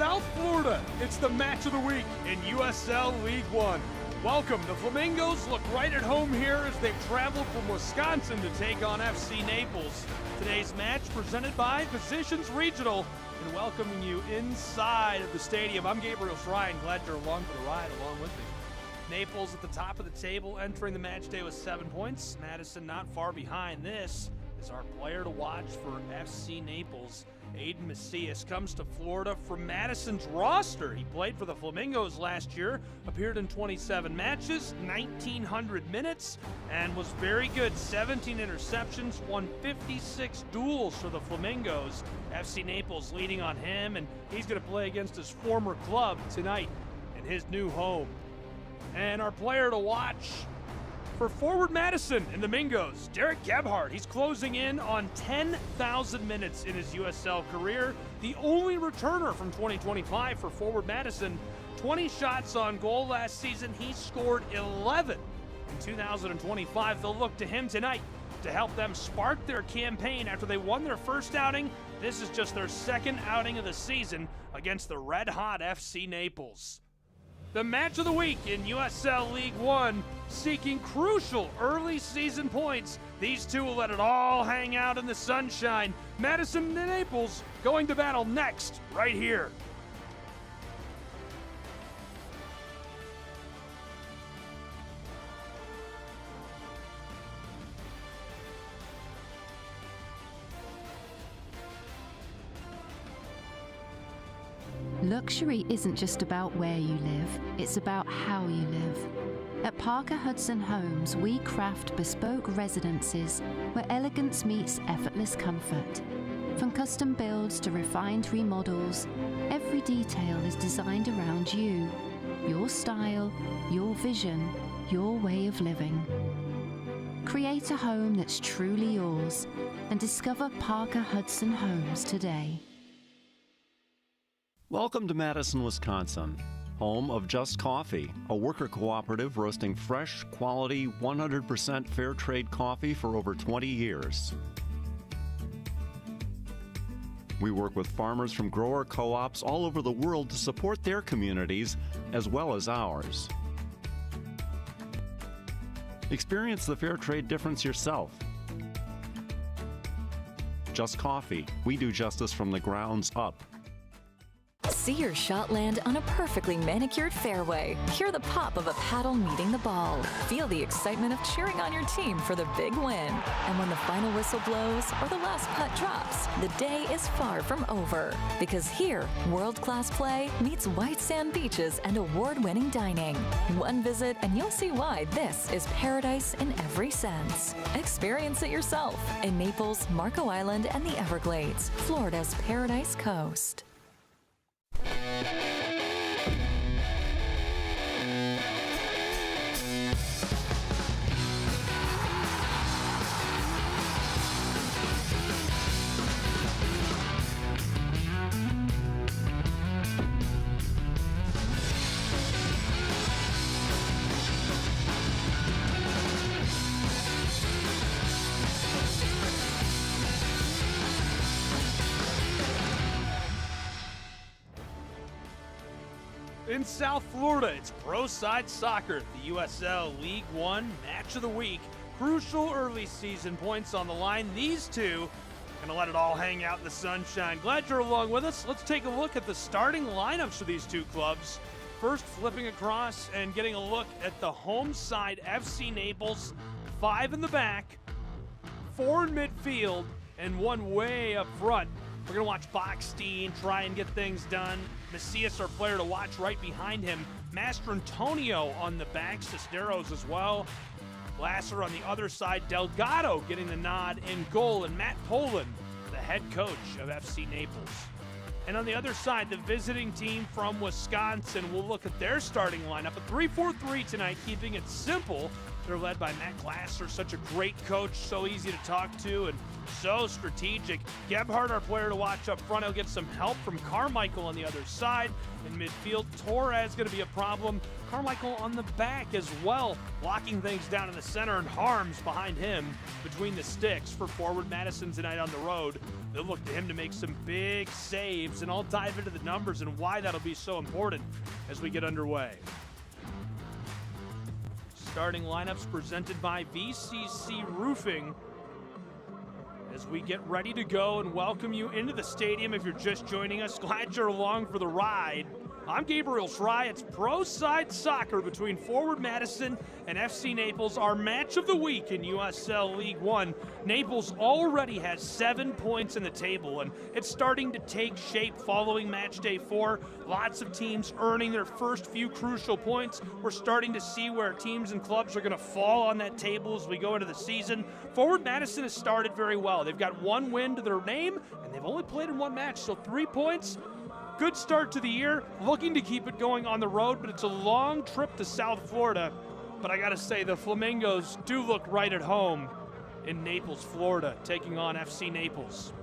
South Florida, it's the match of the week in USL League One. Welcome. The Flamingos look right at home here as they've traveled from Wisconsin to take on FC Naples. Today's match presented by Physicians Regional and welcoming you inside of the stadium. I'm Gabriel Shrine, glad you're along for the ride along with me. Naples at the top of the table, entering the match day with 7 points. Madison not far behind. This is our player to watch for FC Naples. Aiden Macias comes to Florida from Madison's roster. He played for the Flamingos last year, appeared in 27 matches, 1,900 minutes, and was very good. 17 interceptions, won 56 duels for the Flamingos. FC Naples leading on him, and he's going to play against his former club tonight in his new home. And our player to watch for forward Madison and the Mingos, Derek Gebhardt. He's closing in on 10,000 minutes in his USL career. The only returner from 2025 for forward Madison. 20 shots on goal last season. He scored 11 in 2025. They'll look to him tonight to help them spark their campaign after they won their first outing. This is just their second outing of the season against the red-hot FC Naples. The match of the week in USL League One, seeking crucial early season points. These two will let it all hang out in the sunshine. Madison and Naples going to battle next, right here. Luxury isn't just about where you live, it's about how you live. At Parker Hudson Homes, we craft bespoke residences where elegance meets effortless comfort. From custom builds to refined remodels, every detail is designed around you, your style, your vision, your way of living. Create a home that's truly yours and discover Parker Hudson Homes today. Welcome to Madison, Wisconsin, home of Just Coffee, a worker cooperative roasting fresh, quality, 100% fair trade coffee for over 20 years. We work with farmers from grower co-ops all over the world to support their communities as well as ours. Experience the fair trade difference yourself. Just Coffee, we do justice from the grounds up. See your shot land on a perfectly manicured fairway. Hear the pop of a paddle meeting the ball. Feel the excitement of cheering on your team for the big win. And when the final whistle blows or the last putt drops, the day is far from over. Because here, world-class play meets white sand beaches and award-winning dining. One visit and you'll see why this is paradise in every sense. Experience it yourself in Naples, Marco Island, and the Everglades, Florida's Paradise Coast. In South Florida, it's pro-side soccer, the USL League One match of the week. Crucial early season points on the line. These two gonna let it all hang out in the sunshine. Glad you're along with us. Let's take a look at the starting lineups for these two clubs. First, flipping across and getting a look at the home side, FC Naples. 5 in the back, 4 in midfield, and 1 way up front. We're going to watch Boxstein try and get things done. Macias, our player to watch, right behind him. Master Antonio on the back, Cisneros as well. Glasser on the other side. Delgado getting the nod in goal. And Matt Poland, the head coach of FC Naples. And on the other side, the visiting team from Wisconsin. We'll look at their starting lineup. A 3-4-3 tonight, keeping it simple. They're led by Matt Glasser, such a great coach, so easy to talk to and so strategic. Gebhardt, our player to watch up front. He'll get some help from Carmichael on the other side. In midfield, Torres going to be a problem. Carmichael on the back as well, locking things down in the center, and Harms behind him between the sticks for forward Madison tonight on the road. They'll look to him to make some big saves, and I'll dive into the numbers and why that'll be so important as we get underway. Starting lineups presented by VCC Roofing as we get ready to go and welcome you into the stadium. If you're just joining us, glad you're along for the ride. I'm Gabriel Schry. It's Pro Side Soccer between Forward Madison and FC Naples, our match of the week in USL League One. Naples already has 7 points in the table, and it's starting to take shape following match day 4. Lots of teams earning their first few crucial points. We're starting to see where teams and clubs are going to fall on that table as we go into the season. Forward Madison has started very well. They've got 1 win to their name, and they've only played in 1 match, so 3 points. Good start to the year, looking to keep it going on the road, but it's a long trip to South Florida. But I gotta say, the Flamingos do look right at home in Naples, Florida, taking on FC Naples.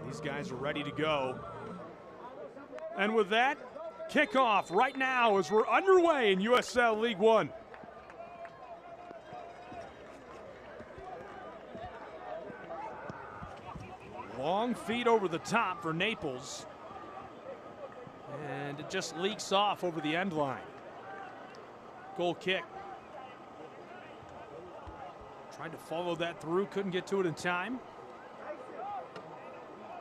These guys are ready to go. And with that, kickoff right now as we're underway in USL League One. Long feed over the top for Naples. And it just leaks off over the end line. Goal kick. Tried to follow that through, couldn't get to it in time.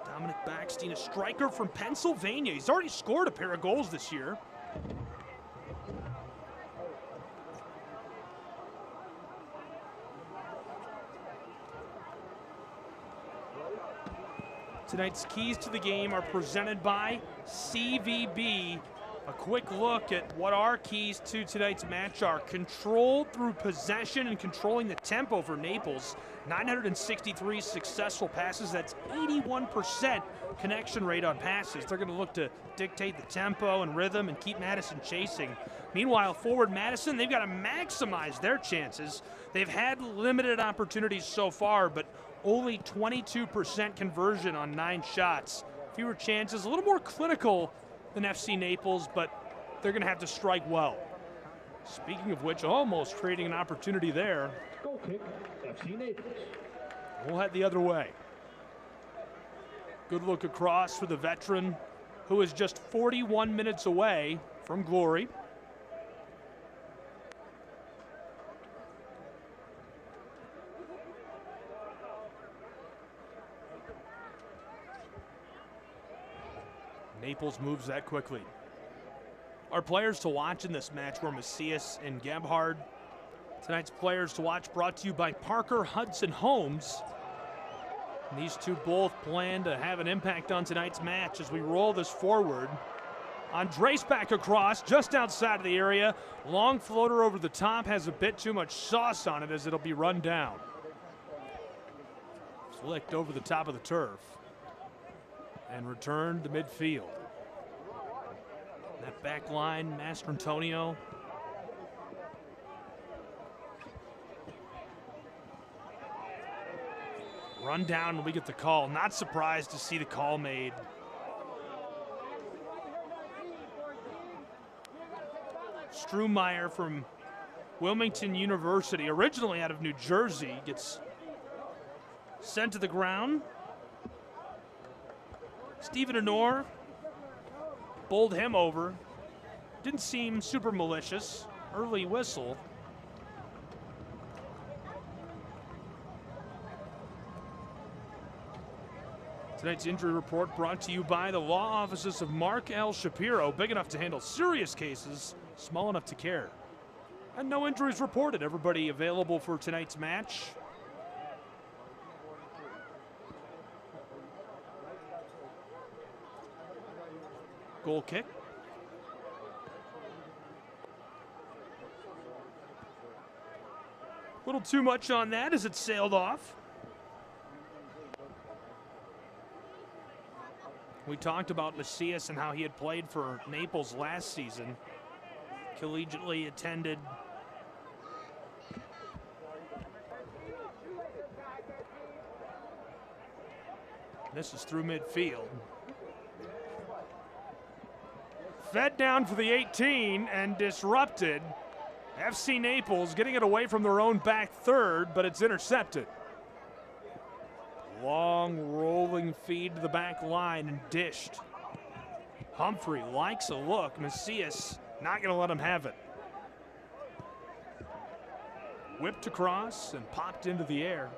Dominic Backstein, a striker from Pennsylvania. He's already scored a pair of goals this year. Tonight's keys to the game are presented by CVB. A quick look at what our keys to tonight's match are. Control through possession and controlling the tempo for Naples. 963 successful passes. That's 81% connection rate on passes. They're going to look to dictate the tempo and rhythm and keep Madison chasing. Meanwhile, forward Madison, they've got to maximize their chances. They've had limited opportunities so far, but only 22% conversion on 9 shots. Fewer chances, a little more clinical than FC Naples, but they're going to have to strike well. Speaking of which, almost creating an opportunity there. Goal kick, FC Naples. We'll head the other way. Good look across for the veteran, who is just 41 minutes away from glory. Naples moves that quickly. Our players to watch in this match were Macias and Gebhardt. Tonight's players to watch brought to you by Parker Hudson Homes. And these two both plan to have an impact on tonight's match as we roll this forward. Andres back across, just outside of the area. Long floater over the top, has a bit too much sauce on it as it'll be run down. Flicked over the top of the turf. And returned to midfield. That back line, Mastrantonio. Run down when we get the call. Not surprised to see the call made. Strumeyer from Wilmington University, originally out of New Jersey, gets sent to the ground. Stephen Honor bowled him over. Didn't seem super malicious. Early whistle. Tonight's injury report brought to you by the law offices of Mark L. Shapiro. Big enough to handle serious cases, small enough to care. And no injuries reported. Everybody available for tonight's match. Goal kick. A little too much on that as it sailed off. We talked about Macias and how he had played for Naples last season. Collegiately attended. This is through midfield. Fed down for the 18 and disrupted. FC Naples getting it away from their own back third, but it's intercepted. Long rolling feed to the back line and dished. Humphrey likes a look. Macias not going to let him have it. Whipped across and popped into the air.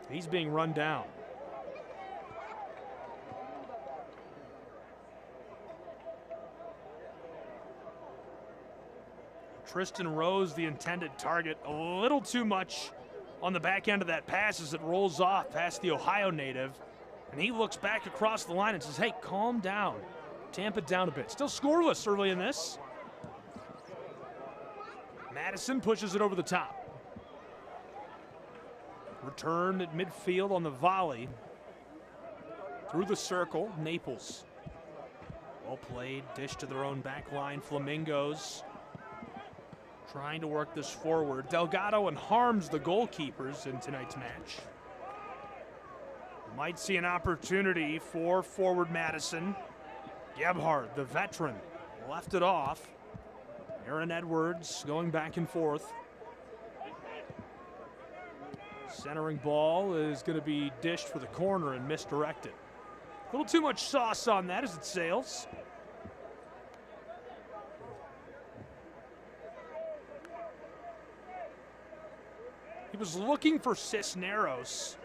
He's being run down. Tristan Rose, the intended target, a little too much on the back end of that pass as it rolls off past the Ohio native. And he looks back across the line and says, hey, calm down. Tamp it down a bit. Still scoreless early in this. Madison pushes it over the top. Return at midfield on the volley. Through the circle, Naples. Well played, dish to their own back line. Flamingos trying to work this forward. Delgado and Harms, the goalkeepers in tonight's match. Might see an opportunity for forward Madison. Gebhardt, the veteran, left it off. Aaron Edwards going back and forth. Centering ball is going to be dished for the corner and misdirected. A little too much sauce on that as it sails. He was looking for Cisneros.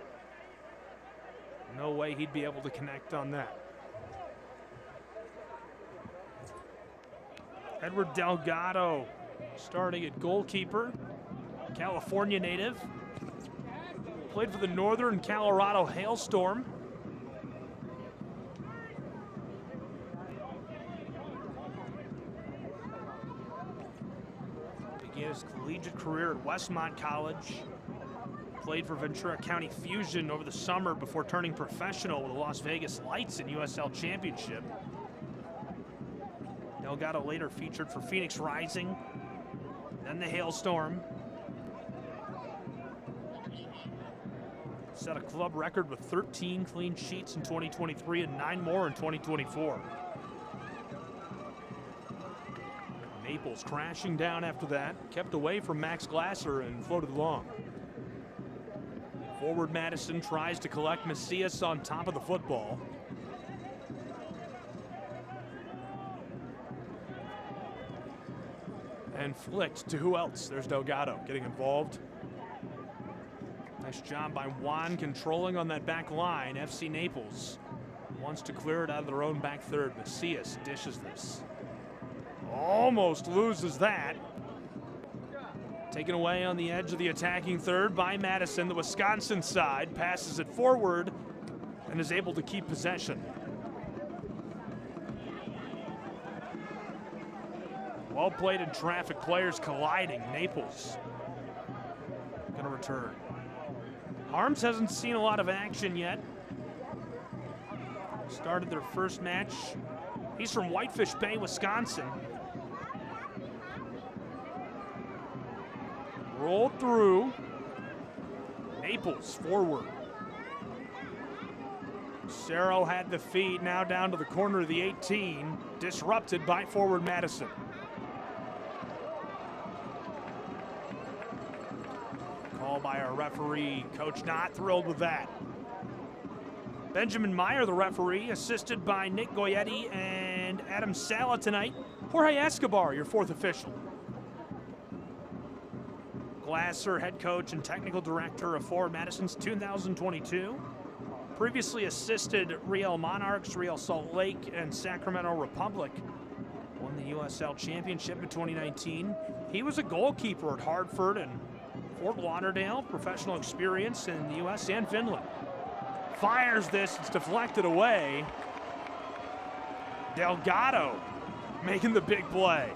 No way he'd be able to connect on that. Edward Delgado starting at goalkeeper. California native. Played for the Northern Colorado Hailstorm. Began his collegiate career at Westmont College. Played for Ventura County Fusion over the summer before turning professional with the Las Vegas Lights in USL Championship. Delgado later featured for Phoenix Rising, then the Hailstorm. Set a club record with 13 clean sheets in 2023 and 9 more in 2024. Naples crashing down after that, kept away from Max Glasser and floated along. Forward Madison tries to collect Macias on top of the football. And flicked to who else? There's Delgado getting involved. Nice job by Juan controlling on that back line. FC Naples wants to clear it out of their own back third. Macias dishes this. Almost loses that. Taken away on the edge of the attacking third by Madison. The Wisconsin side passes it forward and is able to keep possession. Well played in traffic, players colliding. Naples gonna return. Harms hasn't seen a lot of action yet. Started their first match. He's from Whitefish Bay, Wisconsin. Rolled through. Naples forward. Cerro had the feed, now down to the corner of the 18. Disrupted by forward Madison. Call by our referee. Coach not thrilled with that. Benjamin Meyer, the referee, assisted by Nick Goyetti and Adam Sala tonight. Jorge Escobar, your fourth official. Glasser, head coach and technical director of Forward Madison's 2022. Previously assisted Real Monarchs, Real Salt Lake, and Sacramento Republic. Won the USL Championship in 2019. He was a goalkeeper at Hartford and Fort Lauderdale. Professional experience in the U.S. and Finland. Fires this, it's deflected away. Delgado making the big play.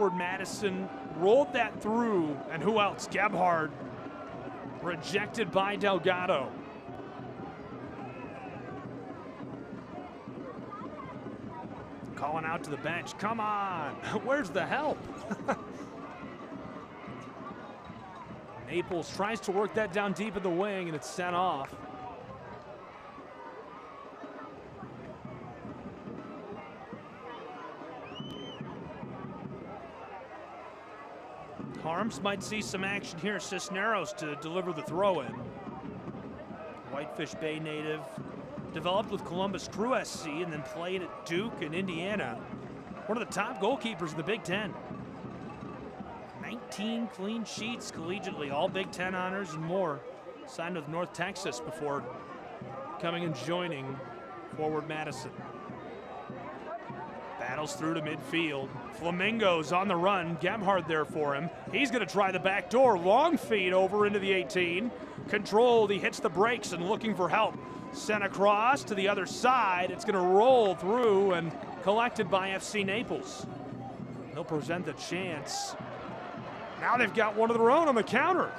forward Madison rolled that through, and who else? Gebhard, rejected by Delgado. Calling out to the bench, come on, where's the help? Naples tries to work that down deep in the wing, and it's sent off. Harms might see some action here. Cisneros to deliver the throw-in. Whitefish Bay native, developed with Columbus Crew SC and then played at Duke and Indiana. One of the top goalkeepers in the Big Ten. 19 clean sheets collegiately, all Big Ten honors and more. Signed with North Texas before coming and joining forward Madison. Battles through to midfield. Flamingos on the run. Gebhard there for him. He's going to try the back door. Long feed over into the 18. Controlled. He hits the brakes and looking for help. Sent across to the other side. It's going to roll through and collected by FC Naples. They'll present the chance. Now they've got one of their own on the counter.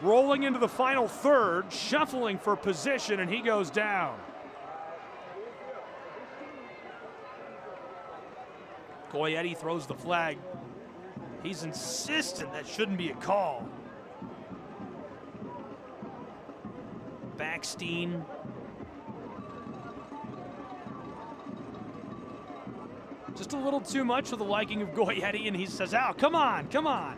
Rolling into the final third. Shuffling for position, and he goes down. Goyetti throws the flag. He's insistent that shouldn't be a call. Backstein. Just a little too much for the liking of Goyetti, and he says, "Ow, come on, come on."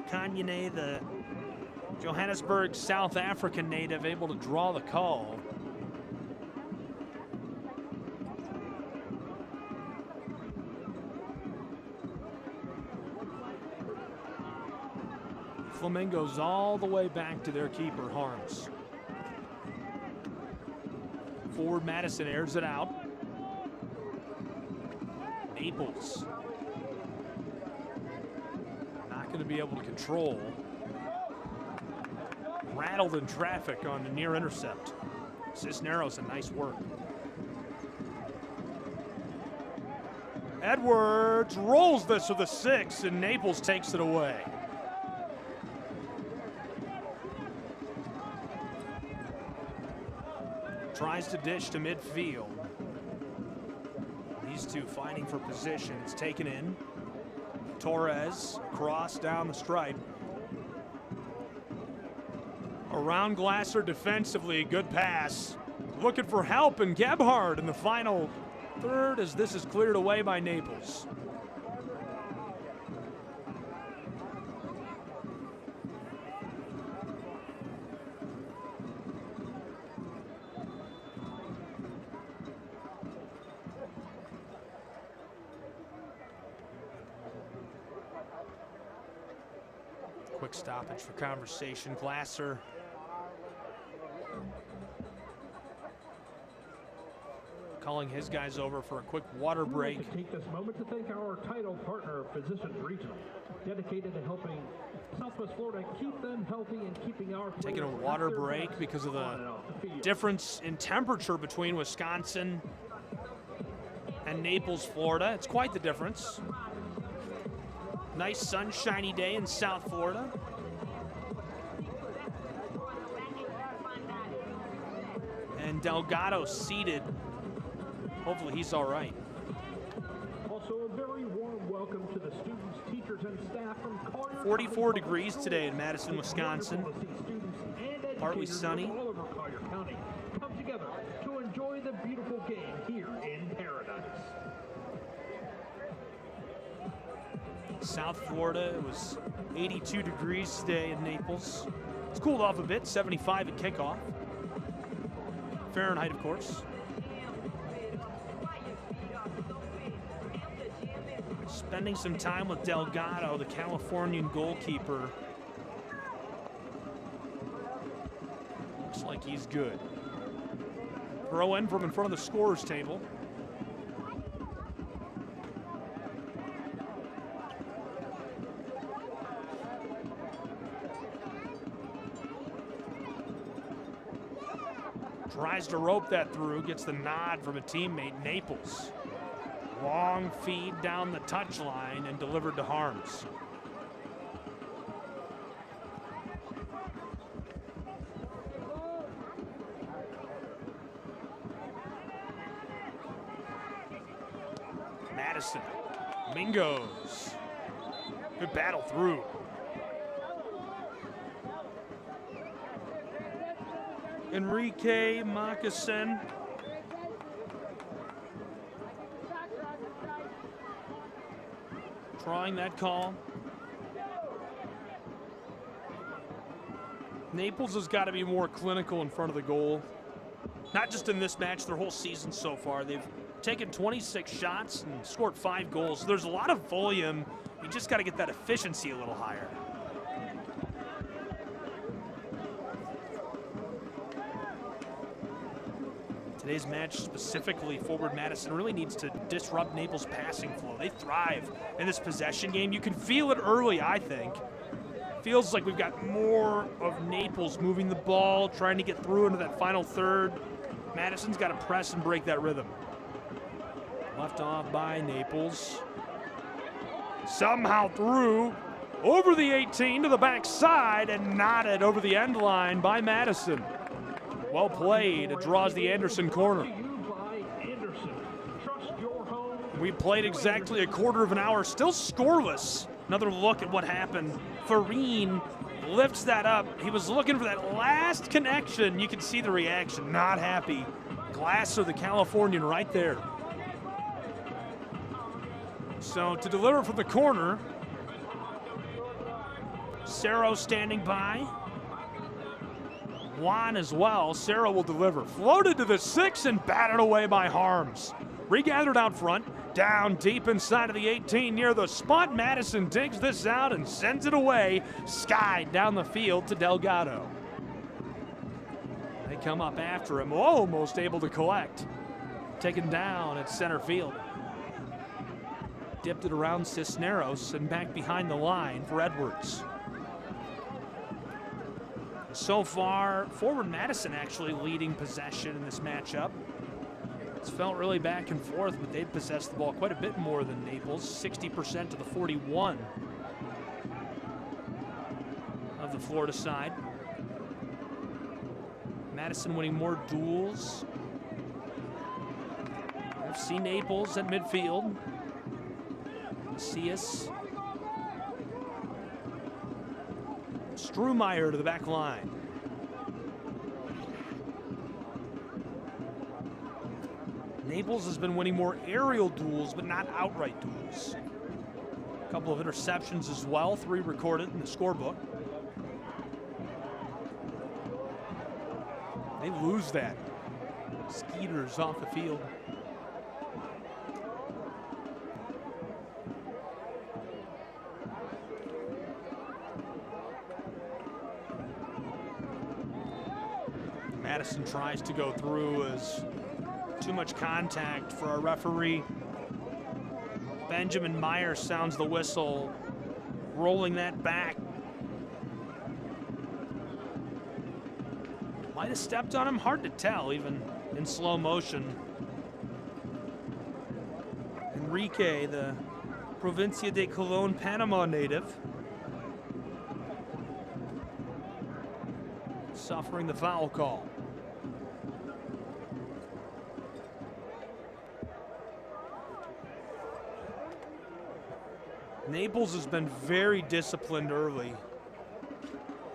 Kanyane, the Johannesburg, South African native, able to draw the call. Flamingos all the way back to their keeper, Harms. Forward Madison airs it out. Naples not going to be able to control. Rattled in traffic on the near intercept. Cisneros, a nice work. Edwards rolls this with a 6, and Naples takes it away. Tries to dish to midfield. These two fighting for position. It's taken in. Torres, cross down the stripe. Around Glasser defensively, good pass. Looking for help, and Gebhard in the final third as this is cleared away by Naples. Quick stoppage for conversation. Glasser calling his guys over for a quick water break. We'd like to take this moment to thank our title partner, Physicians Regional, dedicated to helping Southwest Florida keep them healthy and keeping our taking a water break because of the difference in temperature between Wisconsin and Naples, Florida. It's quite the difference. Nice sunshiny day in South Florida. And Delgado seated. Hopefully he's all right. Also, a very warm welcome to the students, teachers, and staff from Collier 44 degrees today in Madison, Wisconsin. Partly sunny. All over Collier County come together to enjoy the beautiful game here in paradise. South Florida, it was 82 degrees today in Naples. It's cooled off a bit, 75 at kickoff. Fahrenheit, of course. Spending some time with Delgado, the Californian goalkeeper. Looks like he's good. Throw in from in front of the scorer's table. Tries to rope that through, gets the nod from a teammate, Naples. Long feed down the touchline and delivered to Harms. Madison, Mingos. Good battle through. Enrique Moccasin. Trying that call. Naples has got to be more clinical in front of the goal. Not just in this match, their whole season so far. They've taken 26 shots and scored 5 goals. There's a lot of volume. You just got to get that efficiency a little higher. Today's match specifically, forward Madison really needs to disrupt Naples' passing flow. They thrive in this possession game. You can feel it early, I think. Feels like we've got more of Naples moving the ball, trying to get through into that final third. Madison's got to press and break that rhythm. Left off by Naples. Somehow through, over the 18 to the backside and knotted over the end line by Madison. Well played. It draws the Anderson corner. We played exactly a quarter of an hour, still scoreless. Another look at what happened. Farine lifts that up. He was looking for that last connection. You can see the reaction. Not happy. Glasser, the Californian, right there. So to deliver from the corner, Cerro standing by. Juan as well. Cerro will deliver. Floated to the 6 and batted away by Harms. Regathered out front. Down deep inside of the 18 near the spot. Madison digs this out and sends it away. Skied down the field to Delgado. They come up after him. Almost able to collect. Taken down at center field. Dipped it around Cisneros and back behind the line for Edwards. So far, forward Madison actually leading possession in this matchup. It's felt really back and forth, but they've possessed the ball quite a bit more than Naples, 60% to the 41 of the Florida side. Madison winning more duels. FC Naples at midfield. Macias. Strumeyer to the back line. Naples has been winning more aerial duels, but not outright duels. A couple of interceptions as well, 3 recorded in the scorebook. They lose that. Skeeters off the field. Madison tries to go through as too much contact for our referee. Benjamin Meyer sounds the whistle, rolling that back. Might have stepped on him, hard to tell even in slow motion. Enrique, the Provincia de Colón, Panama native, suffering the foul call. Naples has been very disciplined early.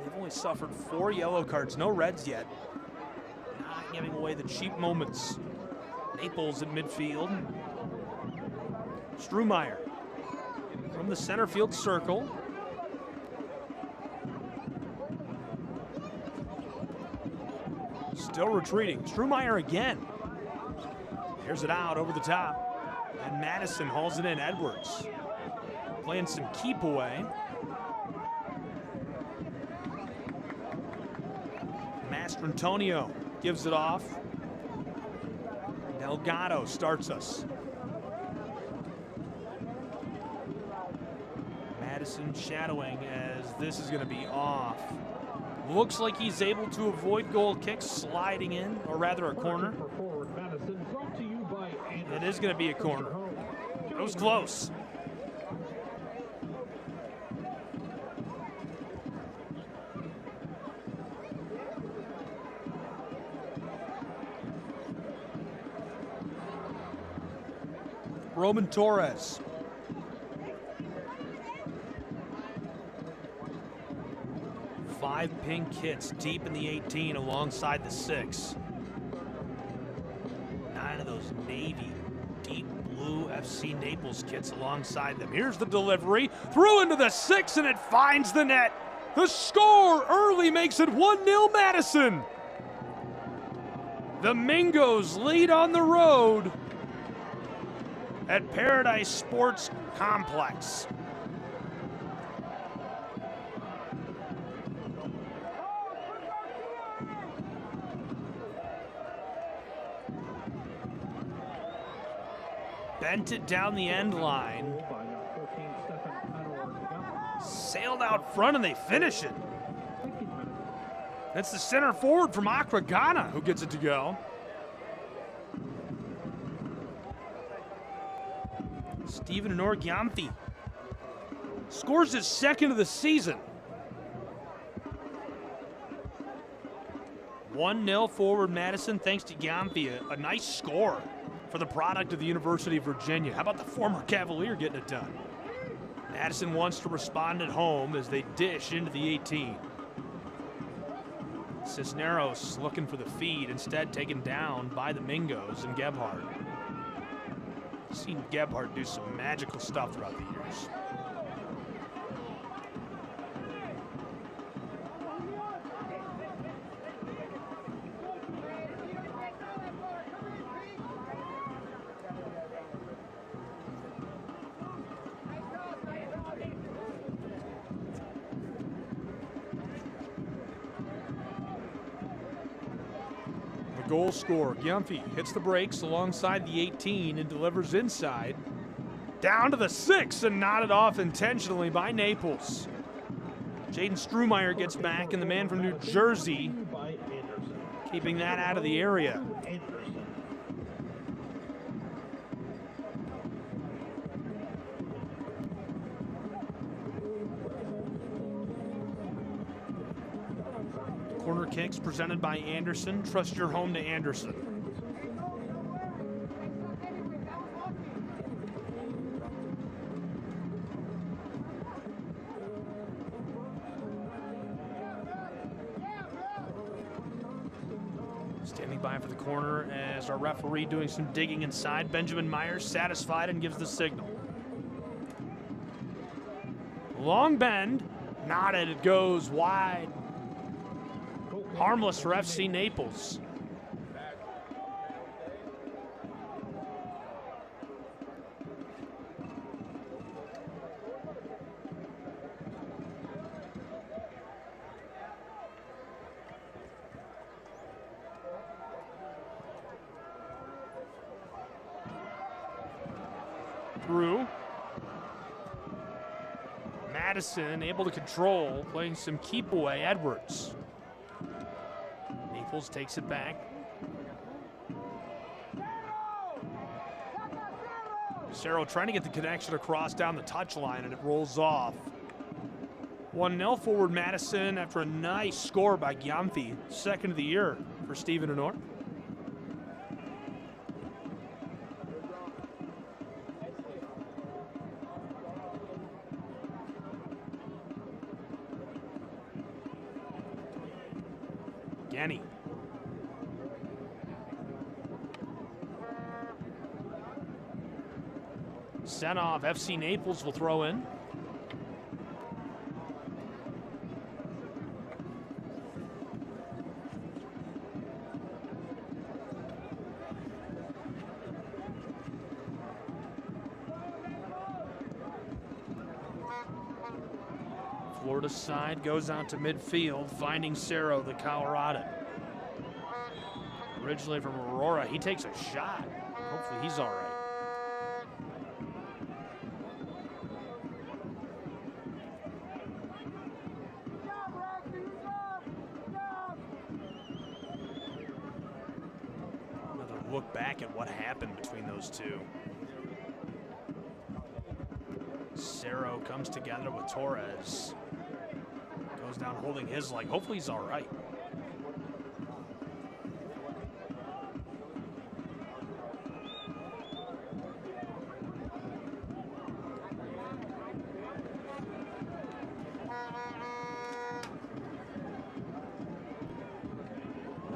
They've only suffered 4 yellow cards, no reds yet. Not giving away the cheap moments. Naples at midfield. Strumeyer from the center field circle. Still retreating. Strumeyer again. Here's it out over the top. And Madison hauls it in. Edwards playing some keep away. Mastrantonio gives it off. Delgado starts us. Madison shadowing as this is going to be off. Looks like he's able to avoid goal kicks sliding in, or rather a corner. For forward Madison, brought to you by Anderson. It is going to be a corner. It was close. Roman Torres. Five pink hits deep in the 18 alongside the 6. 9 of those navy deep blue FC Naples kits alongside them. Here's the delivery, through into the 6, and it finds the net. The score early makes it 1-0 Madison. The Mingos lead on the road at Paradise Sports Complex. Bent it down the end line. Sailed out front and they finish it. That's the center forward from Accra, Ghana, who gets it to go. Stephen Giamfi scores his second of the season. 1-0 forward Madison thanks to Giamfi. A nice score for the product of the University of Virginia. How about the former Cavalier getting it done? Madison wants to respond at home as they dish into the 18. Cisneros looking for the feed, instead taken down by the Mingos and Gebhardt. Seen Gebhardt do some magical stuff throughout the years. Goal scorer, Giamfi hits the brakes alongside the 18 and delivers inside. Down to the 6 and nodded off intentionally by Naples. Jaden Strumeyer gets back, and the man from New Jersey keeping that out of the area. Corner kicks presented by Anderson. Trust your home to Anderson. Standing by for the corner as our referee doing some digging inside. Benjamin Myers satisfied and gives the signal. Long bend, knotted, it goes wide. Harmless for FC Naples. Through. Madison able to control, playing some keep away. Edwards. Naples takes it back. Cerro trying to get the connection across down the touchline, and it rolls off. 1-0 forward Madison after a nice score by Giamfi, second of the year for Stephen Honor. Genny. Sent off. FC Naples will throw in. Florida side goes out to midfield, finding Cerro, the Colorado. Originally from Aurora, he takes a shot. Hopefully he's all right. look back at what happened between those two. Cerro comes together with Torres. Goes down holding his leg. Hopefully he's all right.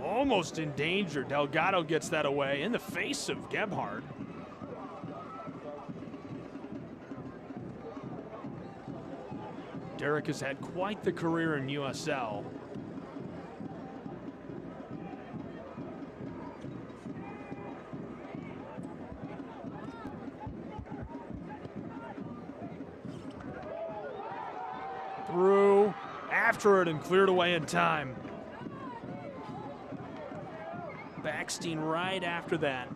Almost in danger. Delgado gets that away in the face of Gebhardt. Derek has had quite the career in USL. Through, after it, and cleared away in time. Backstein right after that.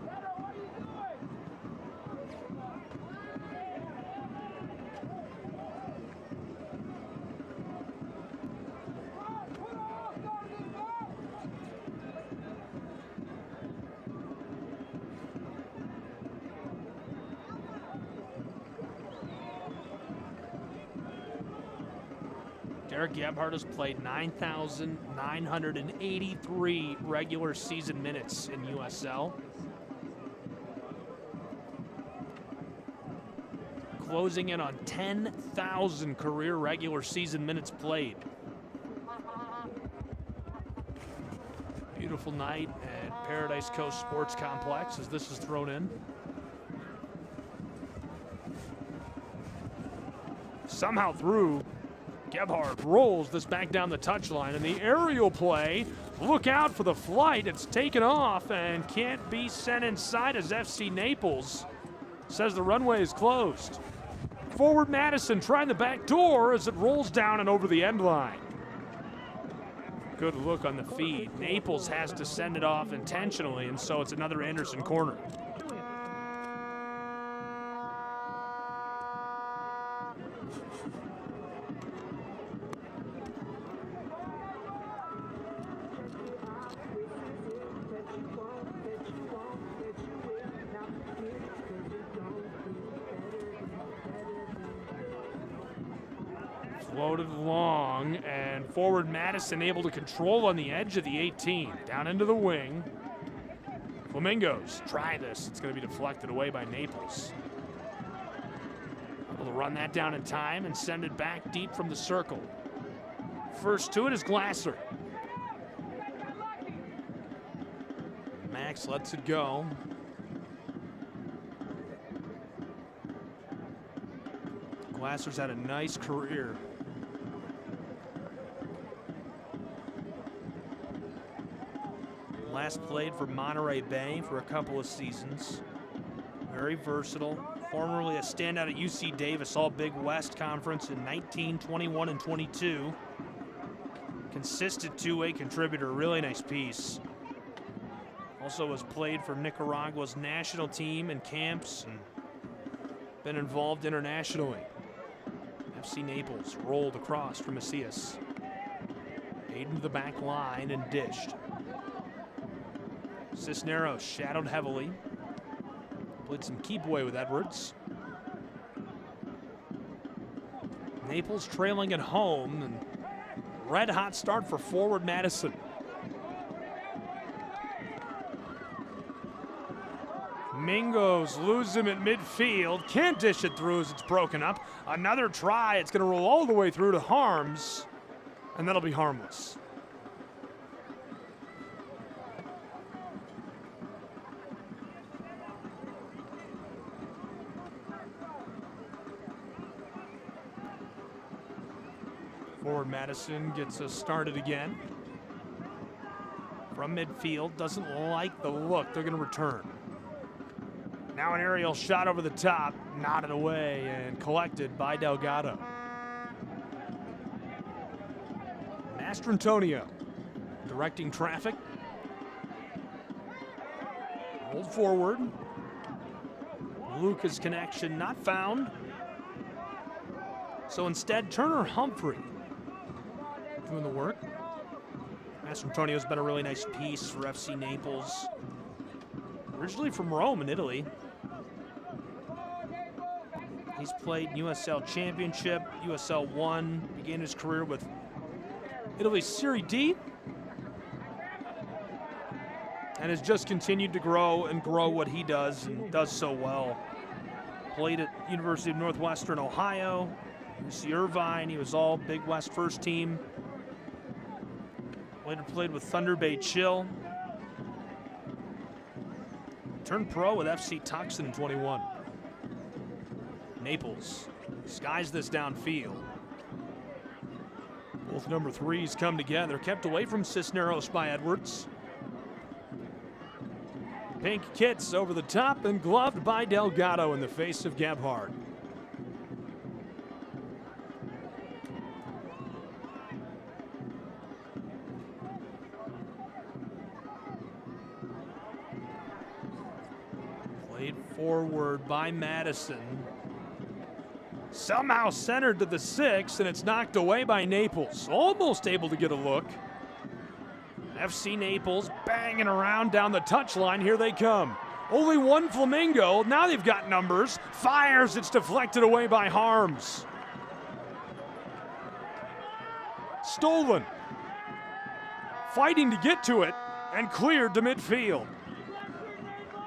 Derek Gebhardt has played 9,983 regular season minutes in USL. Closing in on 10,000 career regular season minutes played. Beautiful night at Paradise Coast Sports Complex as this is thrown in. Somehow through. Gebhardt rolls this back down the touchline, and the aerial play, look out for the flight. It's taken off and can't be sent inside as FC Naples says the runway is closed. Forward Madison trying the back door as it rolls down and over the end line. Good look on the feed. Naples has to send it off intentionally, and so it's another Anderson corner. Floated long, and forward Madison able to control on the edge of the 18. Down into the wing. Flamingos try this. It's going to be deflected away by Naples. Able to run that down in time and send it back deep from the circle. First to it is Glasser. Max lets it go. Glasser's had a nice career. Last played for Monterey Bay for a couple of seasons. Very versatile. Formerly a standout at UC Davis All Big West Conference in 19, 21, and 22. Consistent two-way contributor, really nice piece. Also has played for Nicaragua's national team in camps and been involved internationally. FC Naples rolled across from Macias. Aiden to the back line and dished. Cisneros shadowed heavily. Played some keep away with Edwards. Naples trailing at home, and red hot start for forward Madison. Mingos lose him at midfield. Can't dish it through as it's broken up. Another try. It's going to roll all the way through to Harms, and that'll be harmless. Forward Madison gets us started again. From midfield, doesn't like the look. They're going to return. Now an aerial shot over the top, nodded away and collected by Delgado. Mastrantonio directing traffic. Rolled forward. Lucas connection not found. So instead, Turner Humphrey doing the work. Mastrantonio's been a really nice piece for FC Naples. Originally from Rome in Italy. He's played USL Championship, USL One, began his career with Italy's Serie D, and has just continued to grow and grow what he does, and does so well. Played at University of Northwestern Ohio, UC Irvine. He was all Big West first team. Later played with Thunder Bay Chill. Turned pro with FC Tucson in 21. Naples skies this downfield. Both number threes come together, kept away from Cisneros by Edwards. Pink kits over the top and gloved by Delgado in the face of Gebhardt. Played forward by Madison. Somehow centered to the 6, and it's knocked away by Naples. Almost able to get a look. FC Naples banging around down the touchline. Here they come. Only one Flamingo. Now they've got numbers. Fires. It's deflected away by Harms. Stolen. Fighting to get to it and cleared to midfield.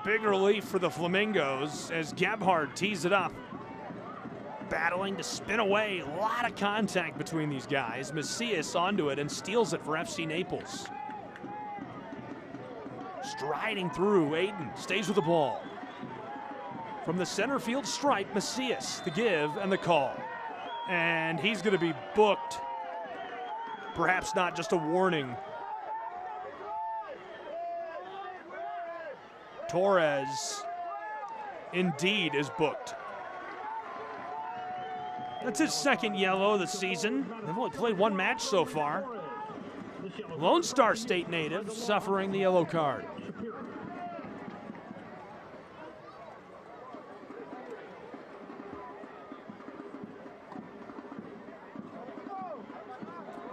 Big relief for the Flamingos as Gebhardt tees it up. Battling to spin away. A lot of contact between these guys. Macias onto it and steals it for FC Naples. Striding through, Aiden stays with the ball. From the center field stripe, Macias, the give and the call. And he's going to be booked. Perhaps not just a warning. Torres indeed is booked. That's his second yellow of the season. They've only played one match so far. Lone Star State native suffering the yellow card.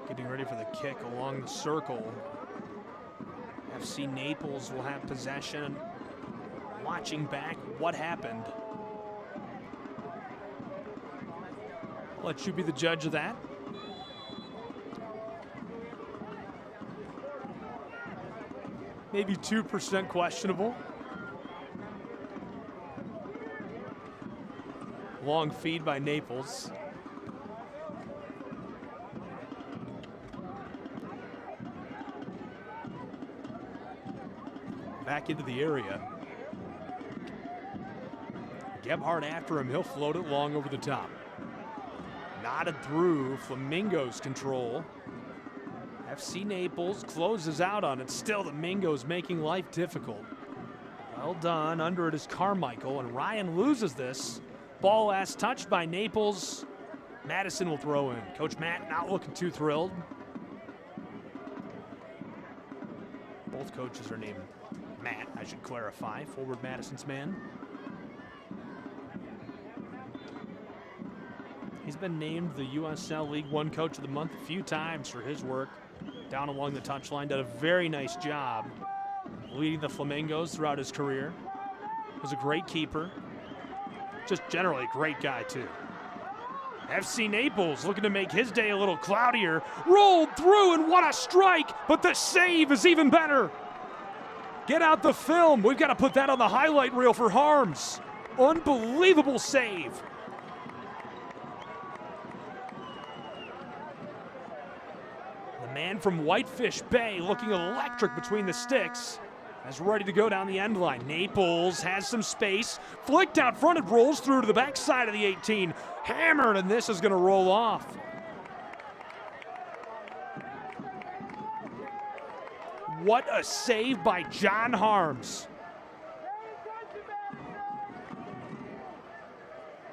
Getting ready for the kick along the circle. FC Naples will have possession. Watching back what happened. I'll let you be the judge of that. Maybe 2% questionable. Long feed by Naples. Back into the area. Gebhardt after him. He'll float it long over the top. Knotted through. Flamingos control. FC Naples closes out on it. Still, the Mingos making life difficult. Well done. Under it is Carmichael, and Ryan loses this. Ball last touched by Naples. Madison will throw in. Coach Matt not looking too thrilled. Both coaches are named Matt, I should clarify. Forward Madison's man. He's been named the USL League One Coach of the Month a few times for his work down along the touchline. Did a very nice job leading the Flamingos throughout his career. Was a great keeper. Just generally a great guy, too. FC Naples looking to make his day a little cloudier. Rolled through, and what a strike! But the save is even better. Get out the film. We've got to put that on the highlight reel for Harms. Unbelievable save. The man from Whitefish Bay looking electric between the sticks. As ready to go down the end line. Naples has some space. Flicked out front, it rolls through to the backside of the 18. Hammered, and this is going to roll off. What a save by John Harms.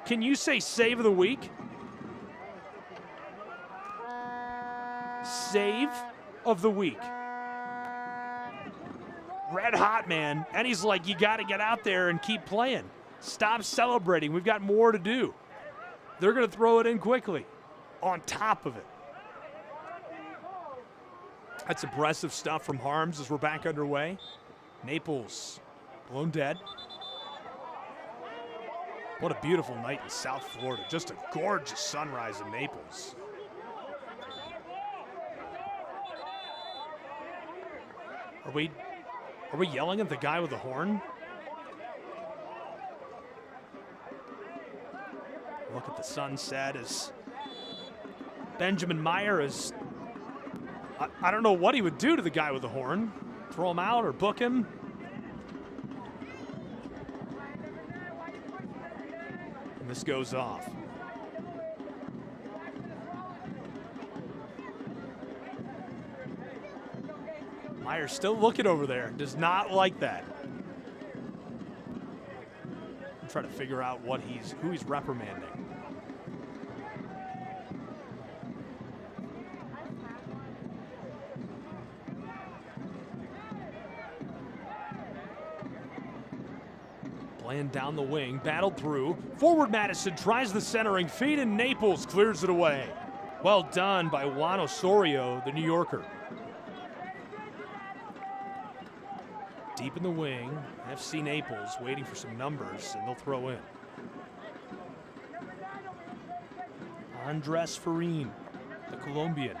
Can you say save of the week? Save of the week. Red hot, man. And he's like, you got to get out there and keep playing. Stop celebrating. We've got more to do. They're going to throw it in quickly. On top of it. That's impressive stuff from Harms as we're back underway. Naples Blown dead. What a beautiful night in South Florida. Just a gorgeous sunrise in Naples. Are we yelling at the guy with the horn? Look at the sunset as Benjamin Meyer is, I don't know what he would do to the guy with the horn. Throw him out or book him. And this goes off. Meyer's still looking over there. Does not like that. I'm trying to figure out who he's reprimanding. Bland down the wing, battled through. Forward Madison tries the centering feed, and Naples clears it away. Well done by Juan Osorio, the New Yorker. Deep in the wing, FC Naples waiting for some numbers, and they'll throw in. Andres Farin, the Colombian.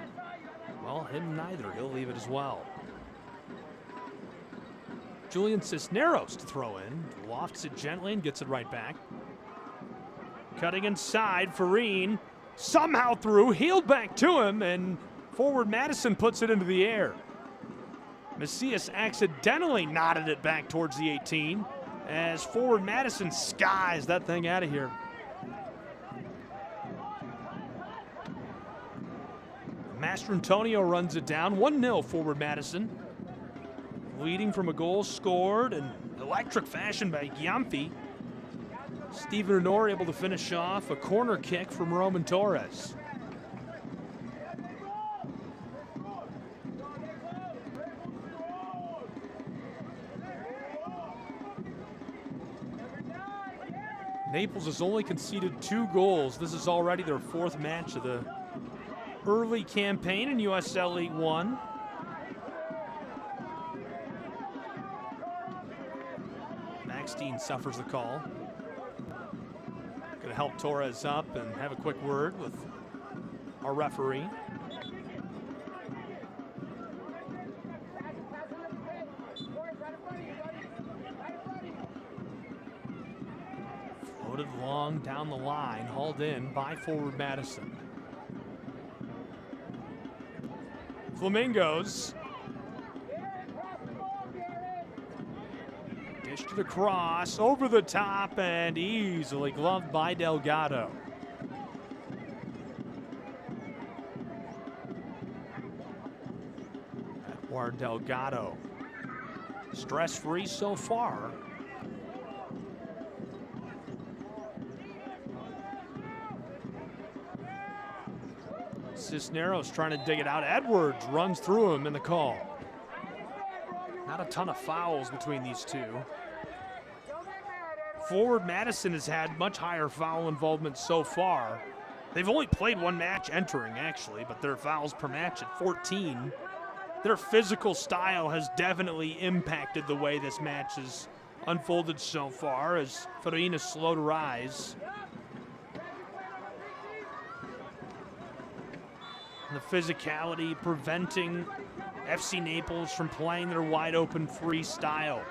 Well, him neither. He'll leave it as well. Julian Cisneros to throw in. Lofts it gently and gets it right back. Cutting inside, Farin somehow through, healed back to him, and forward Madison puts it into the air. Macias accidentally nodded it back towards the 18 as forward Madison skies that thing out of here. Mastrantonio runs it down. 1-0 forward Madison. Leading from a goal scored in electric fashion by Giamfi. Steven Honor able to finish off a corner kick from Roman Torres. Naples has only conceded 2 goals. This is already their 4th match of the early campaign in USL League One. Maxstein suffers the call. Going to help Torres up and have a quick word with our referee. Floated long down the line, hauled in by forward Madison. Flamingos. Dished it across, over the top, and easily gloved by Delgado. Edward Delgado. Stress-free so far. Cisneros trying to dig it out. Edwards runs through him in the call. Not a ton of fouls between these two. Forward Madison has had much higher foul involvement so far. They've only played 1 match entering, actually, but their fouls per match at 14. Their physical style has definitely impacted the way this match has unfolded so far, as Farin is slow to rise. The physicality preventing FC Naples from playing their wide open free style.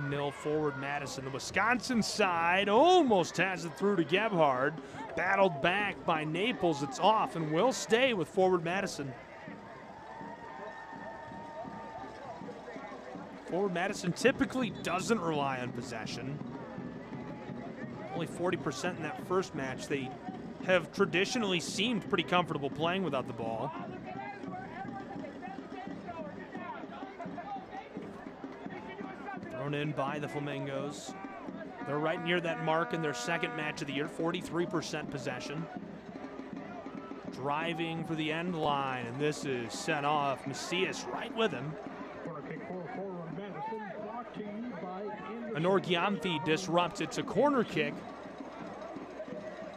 1-0 forward Madison. The Wisconsin side almost has it through to Gebhard. Battled back by Naples. It's off and will stay with forward Madison. Forward Madison typically doesn't rely on possession. Only 40% in that first match. They have traditionally seemed pretty comfortable playing without the ball. Thrown in by the Flamingos. They're right near that mark in their 2nd match of the year, 43% possession. Driving for the end line, and this is sent off. Macias right with him. Honor Giamfi disrupts. It's a corner kick.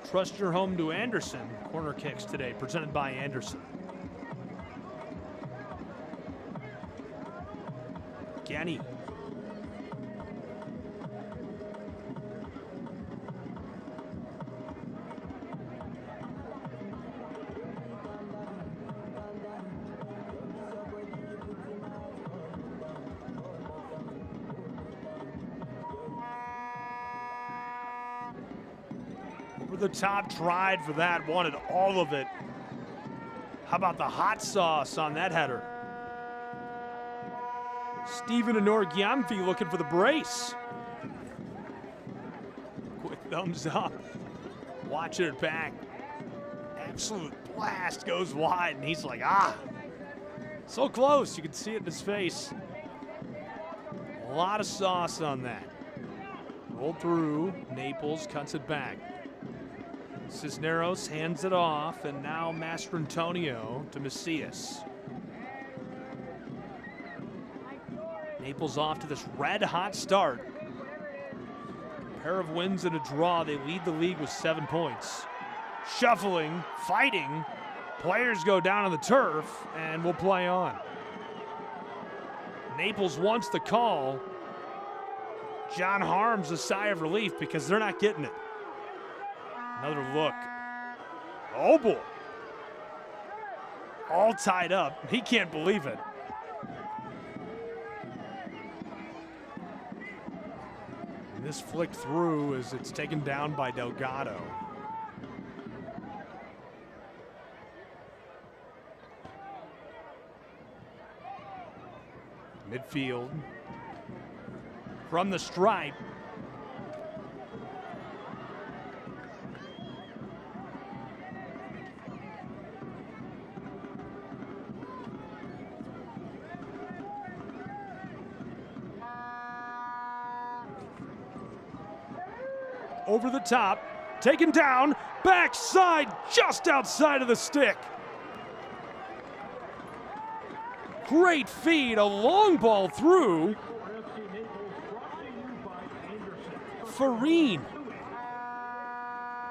Trust your home to Anderson. Corner kicks today, presented by Anderson. Genny. Over the top, tried for that, wanted all of it. How about the hot sauce on that header? Steven Giamfi looking for the brace. Quick thumbs up. Watching it back. Absolute blast goes wide, and he's like, ah. So close, you can see it in his face. A lot of sauce on that. Rolled through, Naples cuts it back. Cisneros hands it off, and now Mastrantonio to Macias. Naples off to this red-hot start. Pair of wins and a draw, they lead the league with 7 points. Shuffling, fighting, players go down on the turf, and will play on. Naples wants the call. John Harms a sigh of relief because they're not getting it. Another look. Oh boy. All tied up. He can't believe it. And this flicked through as it's taken down by Delgado. Midfield. From the stripe. Over the top, taken down, backside, just outside of the stick. Great feed, a long ball through. Farine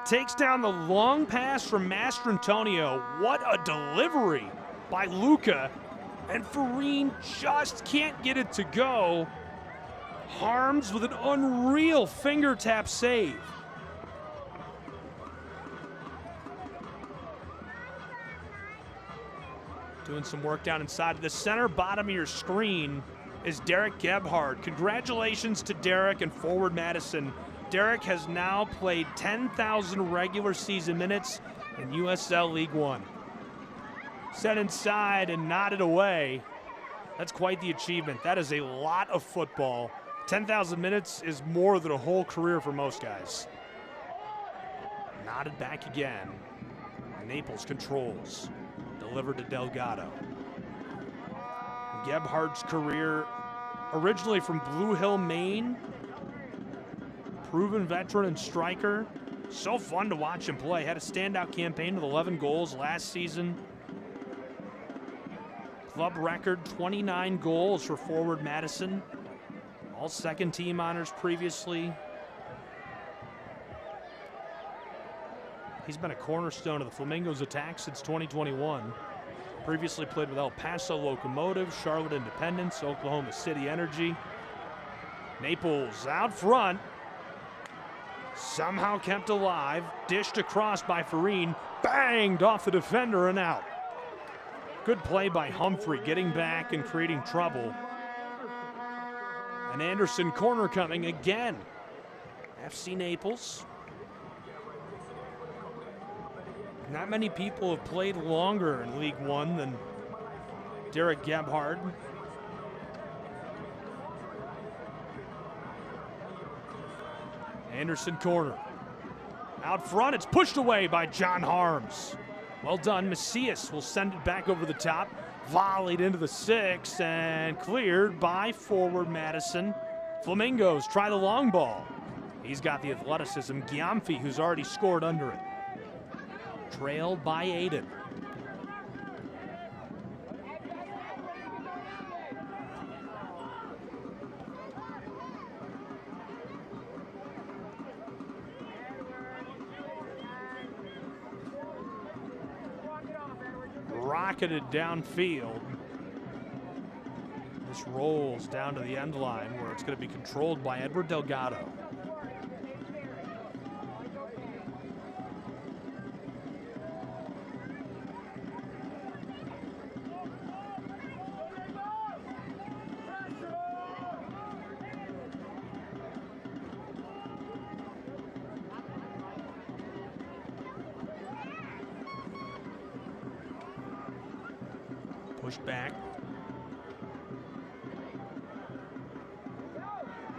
takes down the long pass from Mastrantonio. What a delivery by Luca. And Farine just can't get it to go. Harms with an unreal finger tap save. Doing some work down inside of the center bottom of your screen is Derek Gebhard. Congratulations to Derek and forward Madison. Derek has now played 10,000 regular season minutes in USL League One. Set inside and nodded away. That's quite the achievement. That is a lot of football. 10,000 minutes is more than a whole career for most guys. Nodded back again. Naples controls. Delivered to Delgado. Gebhard's career, originally from Blue Hill, Maine. Proven veteran and striker. So fun to watch him play. Had a standout campaign with 11 goals last season. Club record 29 goals for forward Madison. All second team honors previously. He's been a cornerstone of the Flamingos' attack since 2021. Previously played with El Paso Locomotive, Charlotte Independence, Oklahoma City Energy. Naples out front. Somehow kept alive. Dished across by Farine. Banged off the defender and out. Good play by Humphrey, getting back and creating trouble. An Anderson corner coming again. FC Naples. Not many people have played longer in League One than Derek Gebhard. Anderson corner. Out front, it's pushed away by John Harms. Well done, Macias will send it back over the top. Volleyed into the 6 and cleared by forward Madison. Flamingos try the long ball. He's got the athleticism. Giamfi, who's already scored under it. Trailed by Aiden. Rocketed downfield. This rolls down to the end line where it's going to be controlled by Edward Delgado. Pushed back.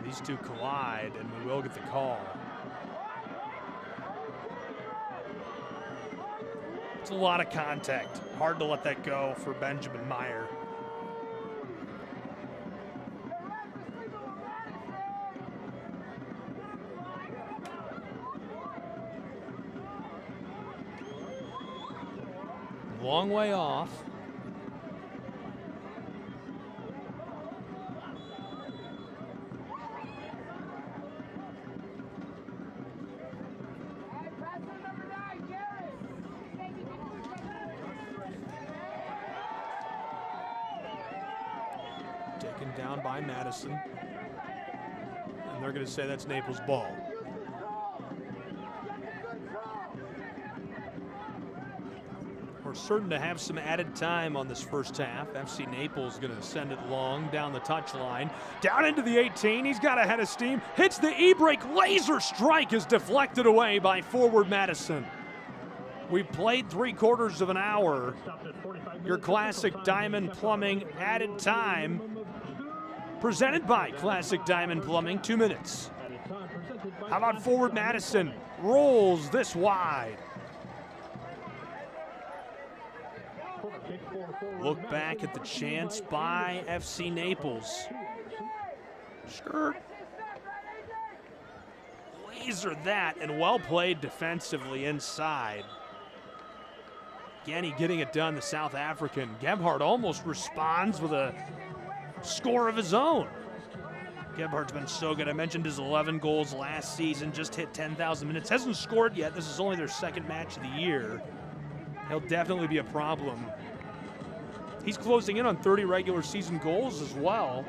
These two collide, and we will get the call. It's a lot of contact. Hard to let that go for Benjamin Meyer. Long way off. Taken down by Madison. And they're going to say that's Naples' ball. We're certain to have some added time on this first half. FC Naples going to send it long down the touchline. Down into the 18. He's got a head of steam. Hits the e-brake. Laser strike is deflected away by forward Madison. We've played 3/4 of an hour. Your classic Diamond Plumbing added time. Presented by Classic Diamond Plumbing, 2 minutes. How about forward Madison? Rolls this wide. Look back at the chance by FC Naples. Skirt. Laser that, and well played defensively inside. Ganny getting it done, the South African. Gebhardt almost responds with a score of his own. Gebhardt's been so good. I mentioned his 11 goals last season, just hit 10,000 minutes. Hasn't scored yet. This is only their second match of the year. He'll definitely be a problem. He's closing in on 30 regular season goals as well.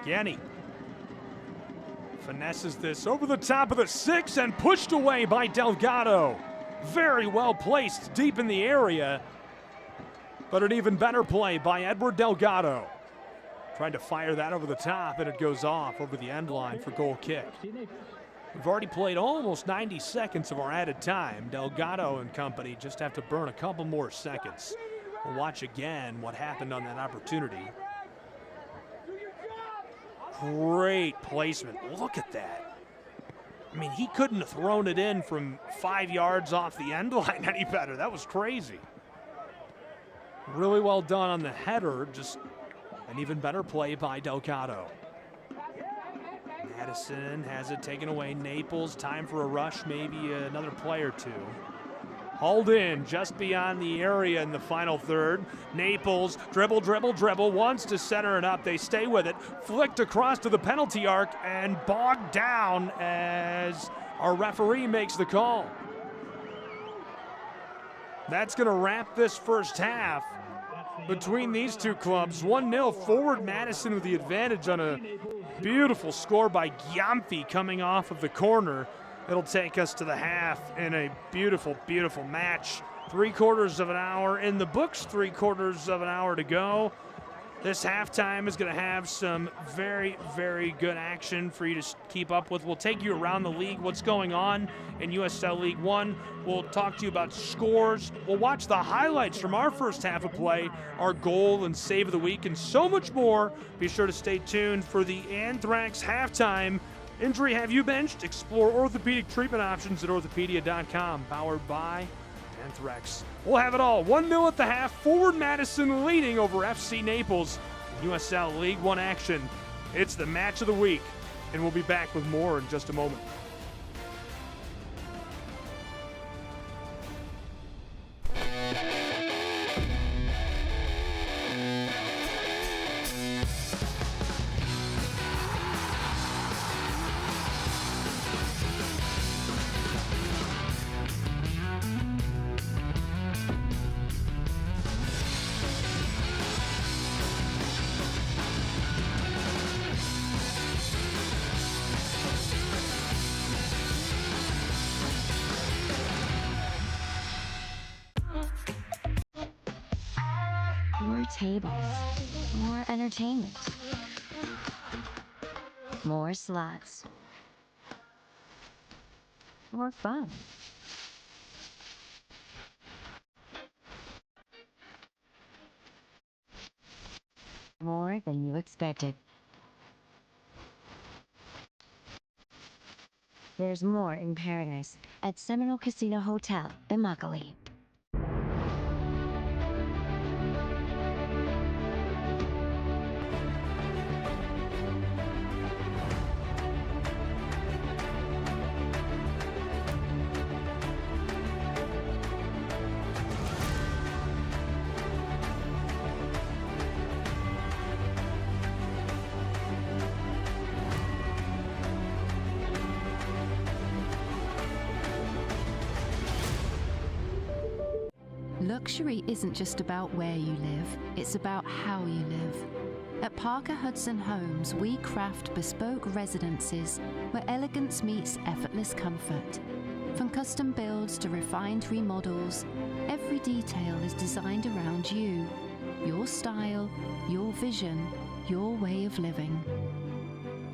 Ganny finesses this over the top of the 6 and pushed away by Delgado. Very well placed deep in the area, but an even better play by Edward Delgado. Trying to fire that over the top, and it goes off over the end line for goal kick. We've already played almost 90 seconds of our added time. Delgado and company just have to burn a couple more seconds. We'll watch again what happened on that opportunity. Great placement. Look at that. I mean, he couldn't have thrown it in from 5 yards off the end line any better. That was crazy. Really well done on the header. Just an even better play by Delgado. Madison has it taken away. Naples, time for a rush, maybe another play or two. Hauled in just beyond the area in the final third. Naples, dribble, wants to center it up. They stay with it. Flicked across to the penalty arc and bogged down as our referee makes the call. That's going to wrap this first half between these two clubs. 1-0 forward Madison with the advantage on a beautiful score by Gyamfi coming off of the corner. It'll take us to the half in a beautiful, beautiful match. 3/4 of an hour in the books, 3/4 of an hour to go. This halftime is going to have some very, very good action for you to keep up with. We'll take you around the league, what's going on in USL League One. We'll talk to you about scores. We'll watch the highlights from our first half of play, our goal and save of the week, and so much more. Be sure to stay tuned for the Anthrax halftime. Injury have you benched? Explore orthopedic treatment options at orthopedia.com. Powered by Anthrax. We'll have it all. 1-0 at the half. Forward Madison leading over FC Naples. USL League One action. It's the match of the week, and we'll be back with more in just a moment. More tables, more entertainment, more slots, more fun. More than you expected. There's more in paradise at Seminole Casino Hotel in Immokalee. Luxury isn't just about where you live, it's about how you live. At Parker Hudson Homes, we craft bespoke residences where elegance meets effortless comfort. From custom builds to refined remodels, every detail is designed around you, your style, your vision, your way of living.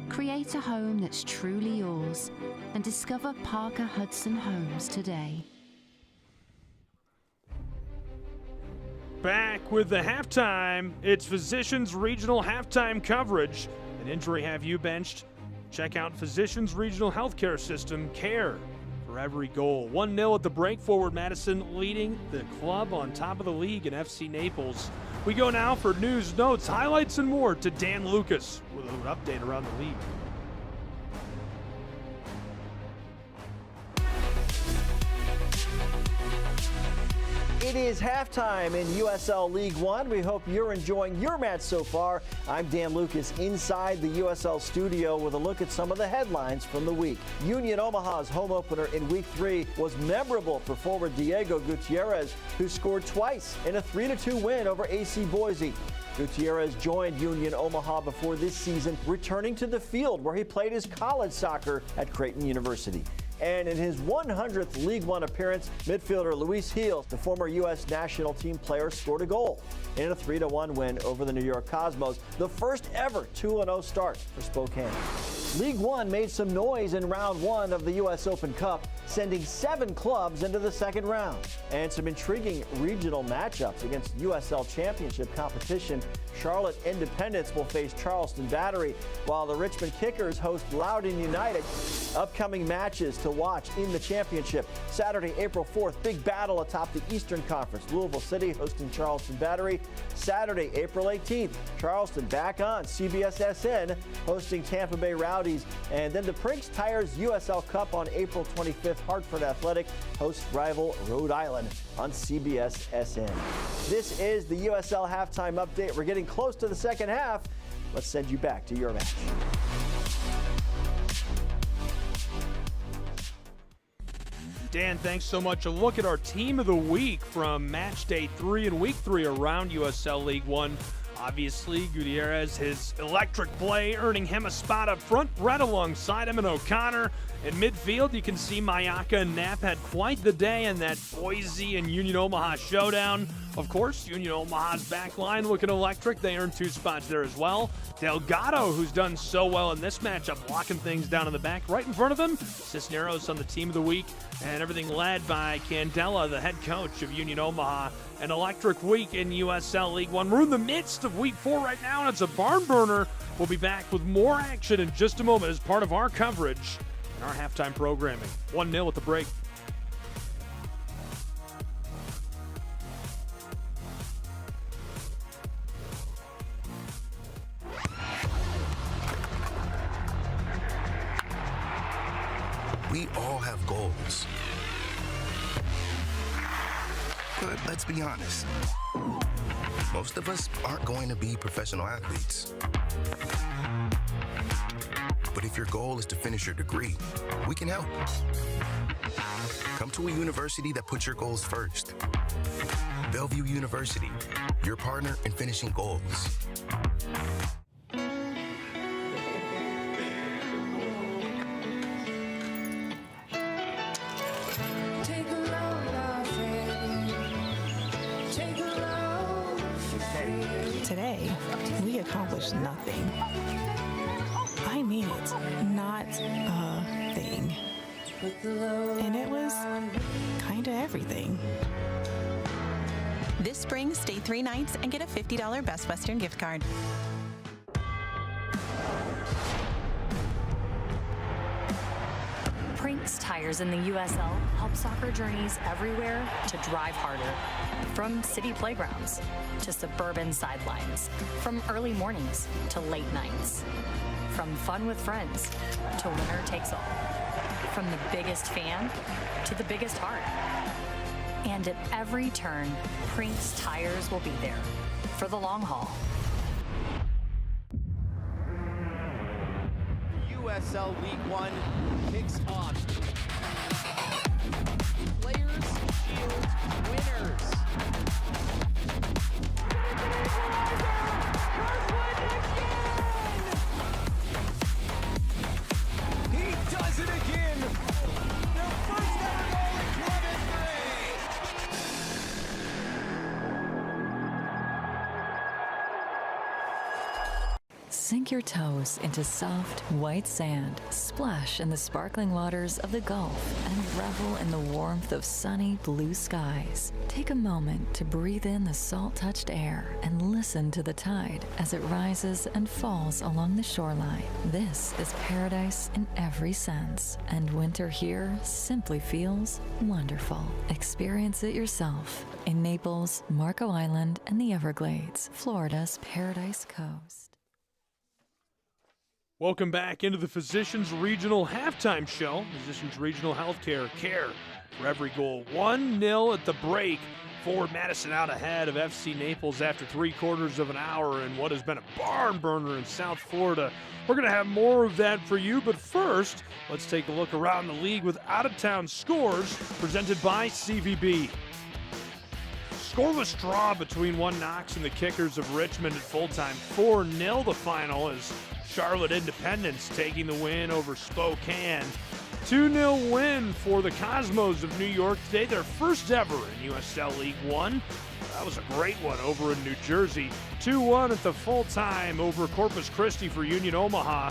Create a home that's truly yours and discover Parker Hudson Homes today. Back with the halftime. It's Physicians Regional halftime coverage. An injury have you benched? Check out Physicians Regional Healthcare System. Care for every goal. 1-0 at the break. Forward Madison leading the club on top of the league in FC Naples. We go now for news, notes, highlights, and more to Dan Lucas with an update around the league. It is halftime in USL League One. We hope you're enjoying your match so far. I'm Dan Lucas inside the USL studio with a look at some of the headlines from the week. Union Omaha's home opener in Week 3 was memorable for forward Diego Gutierrez, who scored twice in a 3-2 win over AC Boise. Gutierrez joined Union Omaha before this season, returning to the field where he played his college soccer at Creighton University. And in his 100th League One appearance, midfielder Luis Gil, the former U.S. national team player, scored a goal in a 3-1 win over the New York Cosmos, the first ever 2-0 start for Spokane. League One made some noise in round 1 of the U.S. Open Cup, sending 7 clubs into the second round. And some intriguing regional matchups against USL Championship competition. Charlotte Independence will face Charleston Battery, while the Richmond Kickers host Loudoun United. Upcoming matches to watch in the championship. Saturday, April 4th, big battle atop the Eastern Conference. Louisville City hosting Charleston Battery. Saturday, April 18th, Charleston back on CBS SN hosting Tampa Bay Rowdies. And then the Prinks Tires USL Cup on April 25th. Hartford Athletic hosts rival Rhode Island on CBS SN. This is the USL halftime update. We're getting close to the second half. Let's send you back to your match. Dan, thanks so much. A look at our team of the week from match day 3 and week 3 around USL League One. Obviously, Gutierrez, his electric play, earning him a spot up front. Brett alongside him and O'Connor. In midfield, you can see Mayaka and Knapp had quite the day in that Boise and Union Omaha showdown. Of course, Union Omaha's back line looking electric. They earned 2 spots there as well. Delgado, who's done so well in this matchup, blocking things down in the back. Right in front of him, Cisneros on the team of the week. And everything led by Candela, the head coach of Union Omaha. An electric week in USL League One. We're in the midst of week 4 right now, and it's a barn burner. We'll be back with more action in just a moment as part of our coverage and our halftime programming. 1-0 at the break. We all have goals. But let's be honest, most of us aren't going to be professional athletes. But if your goal is to finish your degree, we can help. Come to a university that puts your goals first. Bellevue University, your partner in finishing goals. Today, we accomplished nothing. I mean it, not a thing. And it was kinda everything. This spring, stay 3 nights and get a $50 Best Western gift card. Prinks Tires in the USL help soccer journeys everywhere to drive harder. From city playgrounds to suburban sidelines, from early mornings to late nights, from fun with friends to winner takes all, from the biggest fan to the biggest heart. And at every turn, Prinks Tires will be there for the long haul. USL League One kicks off. Players shield winners. He does it again. Their first ever goal in club history. Sink your toes into soft, white sand, splash in the sparkling waters of the Gulf, and revel in the warmth of sunny blue skies. Take a moment to breathe in the salt-touched air and listen to the tide as it rises and falls along the shoreline. This is paradise in every sense, and winter here simply feels wonderful. Experience it yourself in Naples, Marco Island, and the Everglades, Florida's Paradise Coast. Welcome back into the Physicians Regional Halftime Show. Physicians Regional Healthcare, care for every goal. 1-0 at the break. Forward Madison out ahead of FC Naples after 3/4 of an hour in what has been a barn burner in South Florida. We're going to have more of that for you, but first, let's take a look around the league with out-of-town scores presented by CVB. Scoreless draw between One Knox and the Kickers of Richmond at full-time. 4-0 the final as Charlotte Independence taking the win over Spokane. 2-0 win for the Cosmos of New York today, their first ever in USL League One. That was a great one over in New Jersey. 2-1 at the full-time over Corpus Christi for Union Omaha.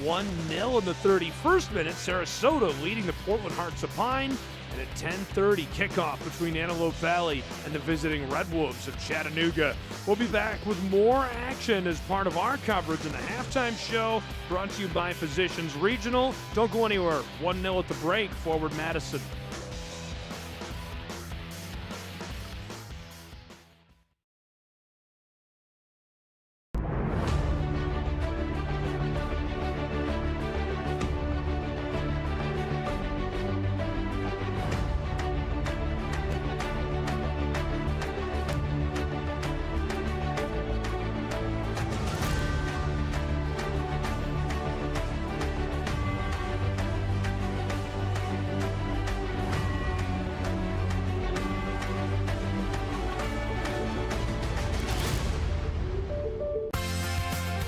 1-0 in the 31st minute, Sarasota leading the Portland Hearts of Pine. And at 10:30, kickoff between Antelope Valley and the visiting Red Wolves of Chattanooga. We'll be back with more action as part of our coverage in the halftime show, brought to you by Physicians Regional. Don't go anywhere. 1-0 at the break, forward Madison.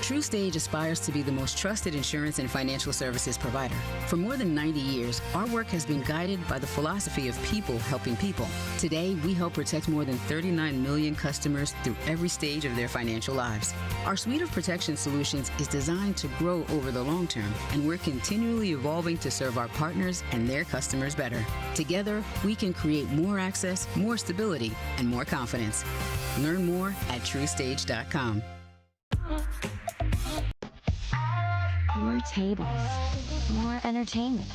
TrueStage aspires to be the most trusted insurance and financial services provider. For more than 90 years, our work has been guided by the philosophy of people helping people. Today, we help protect more than 39 million customers through every stage of their financial lives. Our suite of protection solutions is designed to grow over the long term, and we're continually evolving to serve our partners and their customers better. Together, we can create more access, more stability, and more confidence. Learn more at TrueStage.com. More tables, more entertainment,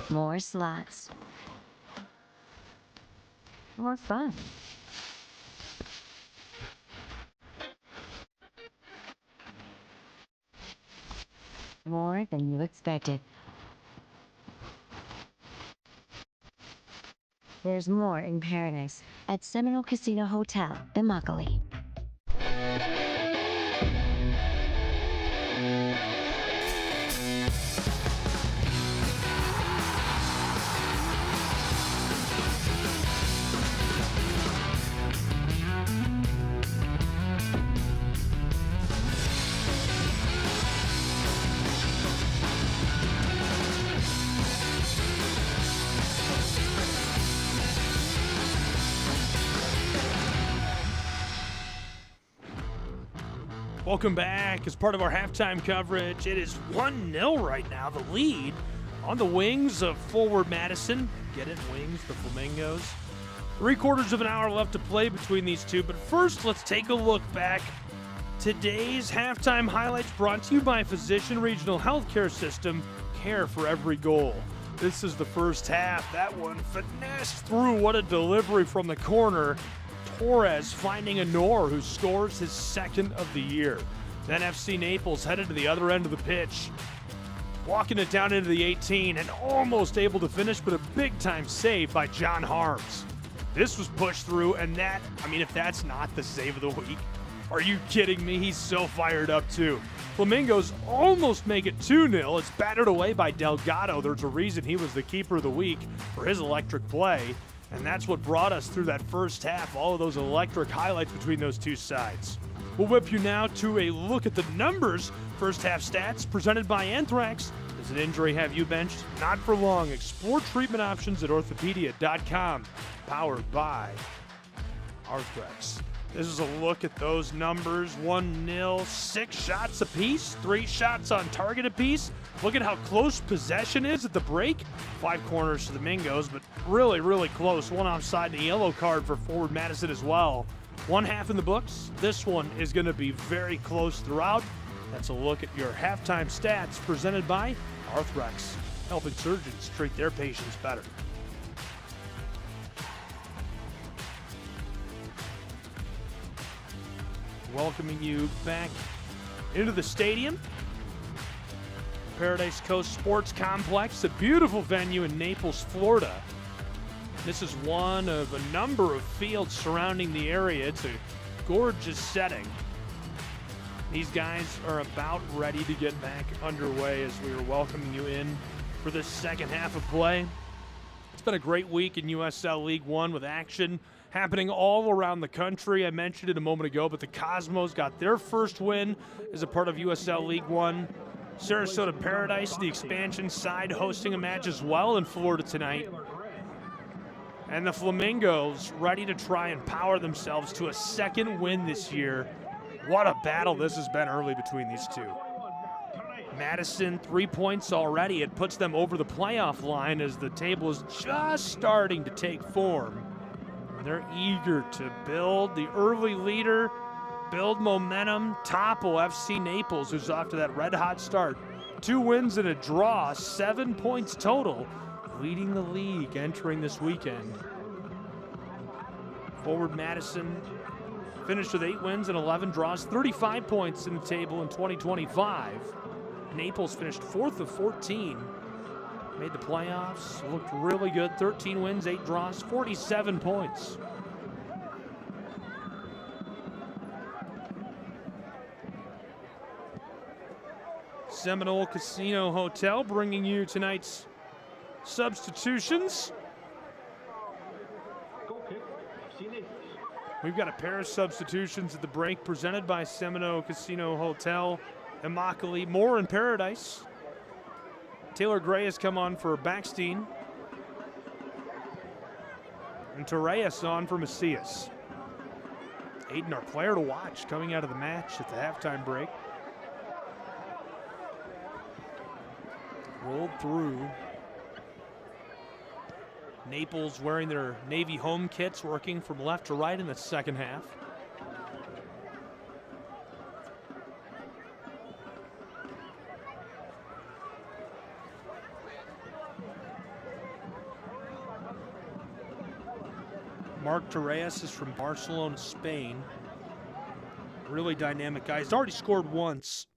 more slots, more fun. More than you expected. There's more in paradise at Seminole Casino Hotel, Immokalee. Welcome back. As part of our halftime coverage, it is 1-0 right now. The lead on the wings of forward Madison. Get it, wings, the Flamingos. 3/4 of an hour left to play between these two, but first let's take a look back. Today's halftime highlights brought to you by Physician Regional Healthcare System, care for every goal. This is the first half. That one finessed through. What a delivery from the corner. Torres finding Honor, who scores his second of the year. Then FC Naples headed to the other end of the pitch, walking it down into the 18 and almost able to finish, but a big-time save by John Harms. This was pushed through, and that, I mean, if that's not the save of the week, are you kidding me? He's so fired up, too. Flamingos almost make it 2-0. It's battered away by Delgado. There's a reason he was the keeper of the week for his electric play, and that's what brought us through that first half, all of those electric highlights between those two sides. We'll whip you now to a look at the numbers. First half stats presented by Anthrax. Does an injury have you benched? Not for long. Explore treatment options at orthopedia.com. Powered by Arthrex. This is a look at those numbers. 1-0, 6 shots apiece, 3 shots on target apiece. Look at how close possession is at the break. 5 corners to the Mingos, but really, really close. One offside and a yellow card for forward Madison as well. One half in the books. This one is going to be very close throughout. That's a look at your halftime stats presented by Arthrex, helping surgeons treat their patients better. Welcoming you back into the stadium. Paradise Coast Sports Complex, a beautiful venue in Naples, Florida. This is one of a number of fields surrounding the area. It's a gorgeous setting. These guys are about ready to get back underway as we are welcoming you in for this second half of play. It's been a great week in USL League One with action happening all around the country. I mentioned it a moment ago, but the Cosmos got their first win as a part of USL League One. Sarasota Paradise, the expansion side, hosting a match as well in Florida tonight. And the Flamingos ready to try and power themselves to a second win this year. What a battle this has been early between these two. Madison, 3 points already. It puts them over the playoff line as the table is just starting to take form. They're eager to build the early leader, build momentum, topple FC Naples, who's off to that red-hot start. 2 wins and a draw, 7 points total, leading the league entering this weekend. Forward Madison finished with 8 wins and 11 draws, 35 points in the table in 2025. Naples finished 4th of 14. Made the playoffs, looked really good. 13 wins, 8 draws, 47 points. Seminole Casino Hotel bringing you tonight's substitutions. We've got a pair of substitutions at the break presented by Seminole Casino Hotel. Immokalee, Moore in Paradise. Taylor Gray has come on for Backstein. And Torres on for Macias. Aiden, our player to watch, coming out of the match at the halftime break. Rolled through. Naples wearing their Navy home kits, working from left to right in the second half. Marc Torres is from Barcelona, Spain. Really dynamic guy. He's already scored once.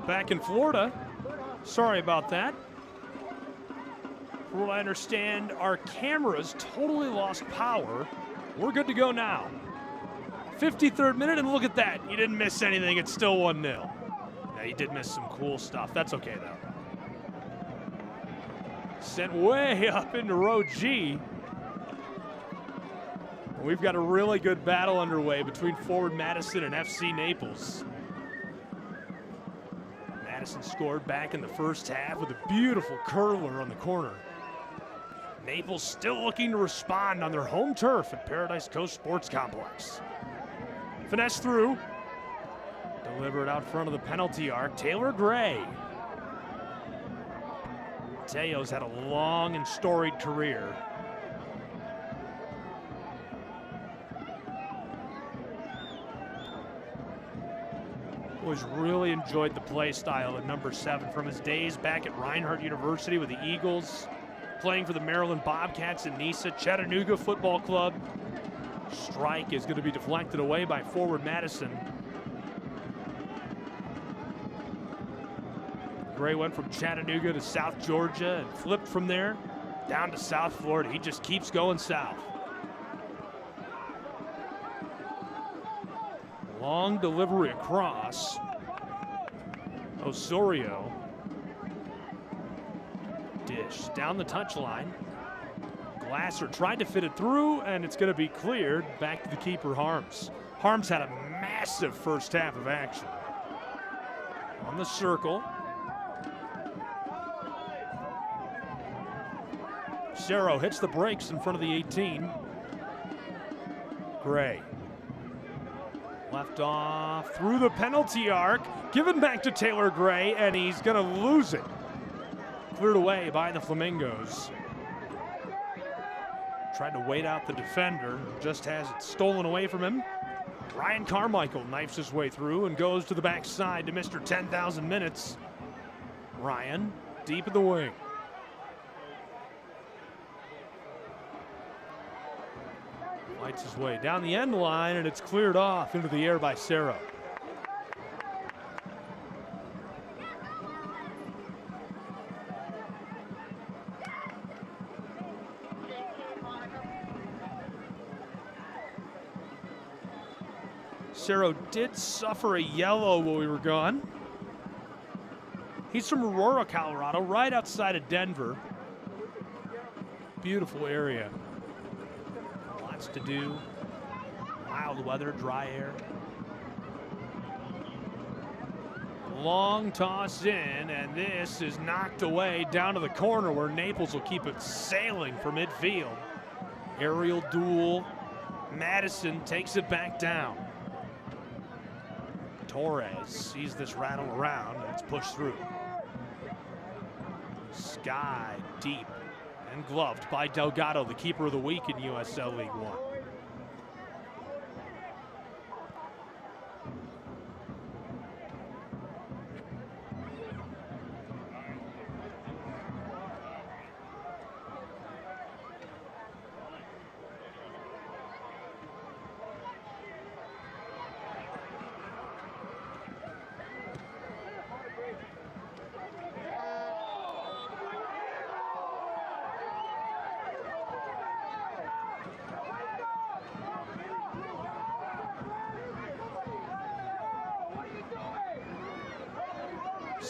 back in Florida. Sorry about that. From what I understand, our cameras totally lost power. We're good to go now. 53rd minute, and look at that. You didn't miss anything. It's still 1-0. Now, you did miss some cool stuff. That's okay, though. Sent way up into row G. We've got a really good battle underway between forward Madison and FC Naples. Madison scored back in the first half with a beautiful curler on the corner. Naples still looking to respond on their home turf at Paradise Coast Sports Complex. Finesse through. Delivered out front of the penalty arc. Taylor Gray. Mateo's had a long and storied career. Always really enjoyed the play style at number 7 from his days back at Reinhardt University with the Eagles, playing for the Maryland Bobcats in Nisa, Chattanooga Football Club. Strike is going to be deflected away by forward Madison. Gray went from Chattanooga to South Georgia and flipped from there down to South Florida. He just keeps going south. Long delivery across. Osorio. Dish down the touchline. Glasser tried to fit it through, and it's going to be cleared back to the keeper, Harms. Harms had a massive first half of action. On the circle. Cerro hits the brakes in front of the 18. Gray. Left off through the penalty arc. Given back to Taylor Gray, and he's going to lose it. Cleared away by the Flamingos. Tried to wait out the defender. Just has it stolen away from him. Ryan Carmichael knifes his way through and goes to the backside to Mr. 10,000 minutes. Ryan deep in the wing. Lights his way down the end line, and it's cleared off into the air by Cerro. Cerro did suffer a yellow while we were gone. He's from Aurora, Colorado, right outside of Denver. Beautiful area. Lots to do. Mild weather, dry air. Long toss in, and this is knocked away down to the corner where Naples will keep it sailing for midfield. Aerial duel. Madison takes it back down. Torres sees this rattle around, and it's pushed through. Sky deep and gloved by Delgado, the keeper of the week in USL League One.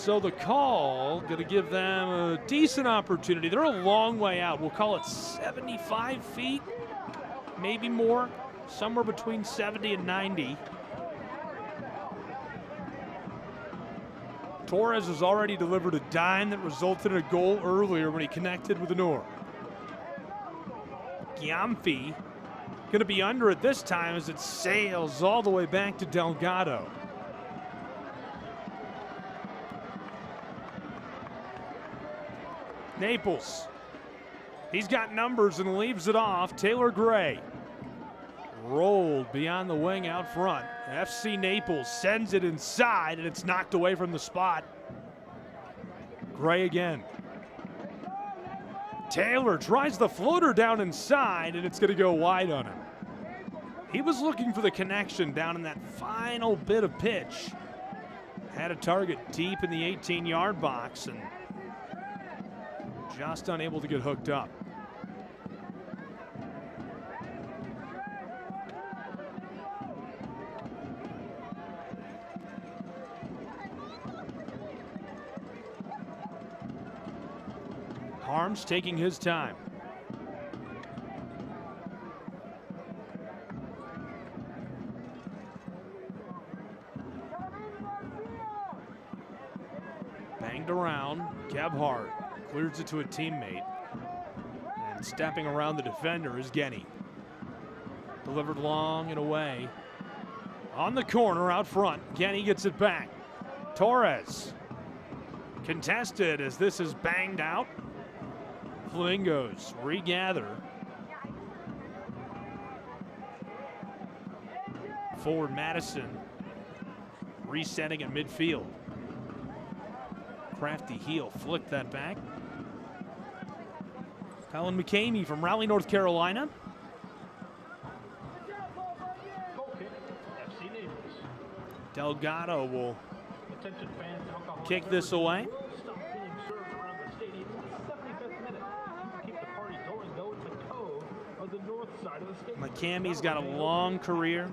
So the call going to give them a decent opportunity. They're a long way out. We'll call it 75 feet, maybe more, somewhere between 70 and 90. Torres has already delivered a dime that resulted in a goal earlier when he connected with the Nor. Giamfi going to be under it this time as it sails all the way back to Delgado. Naples. He's got numbers and leaves it off. Taylor Gray. Rolled beyond the wing out front. FC Naples sends it inside, and it's knocked away from the spot. Gray again. Taylor tries the floater down inside, and it's going to go wide on him. He was looking for the connection down in that final bit of pitch. Had a target deep in the 18-yard box and just unable to get hooked up. Harms taking his time. Banged around. Gebhardt clears it to a teammate. And stepping around the defender is Genny. Delivered long and away. On the corner out front. Genny gets it back. Torres. Contested as this is banged out. Flamingos regather. Forward Madison resetting at midfield. Crafty heel flicked that back. Colin McCamey from Raleigh, North Carolina. Delgado will kick this away. McCamey's got a long career.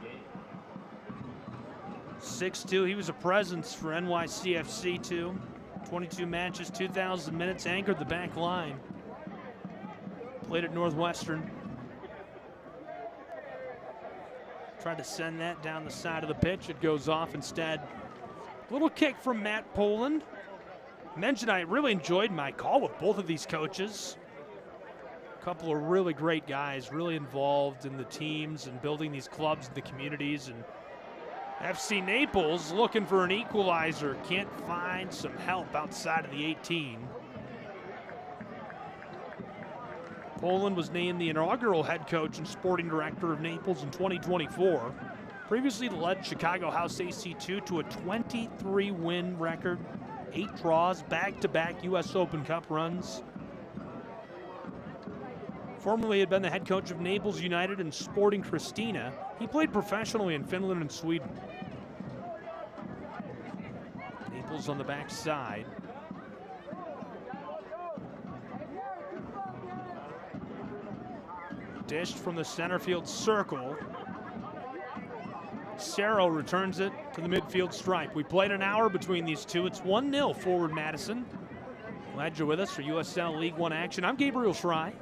6'2", he was a presence for NYCFC too. 22 matches, 2,000 minutes, anchored the back line. Played at Northwestern. Tried to send that down the side of the pitch. It goes off instead. Little kick from Matt Poland. Mentioned I really enjoyed my call with both of these coaches. A couple of really great guys, really involved in the teams and building these clubs in the communities. And FC Naples looking for an equalizer. Can't find some help outside of the 18. Poland was named the inaugural head coach and sporting director of Naples in 2024. Previously led Chicago House AC2 to a 23-win record, 8 draws, back-to-back U.S. Open Cup runs. Formerly had been the head coach of Naples United and Sporting Christina. He played professionally in Finland and Sweden. Naples on the back side. Dished from the center field circle. Cerro returns it to the midfield stripe. We played an hour between these two. It's 1-0 forward Madison. Glad you're with us for USL League One action. I'm Gabriel Schrei.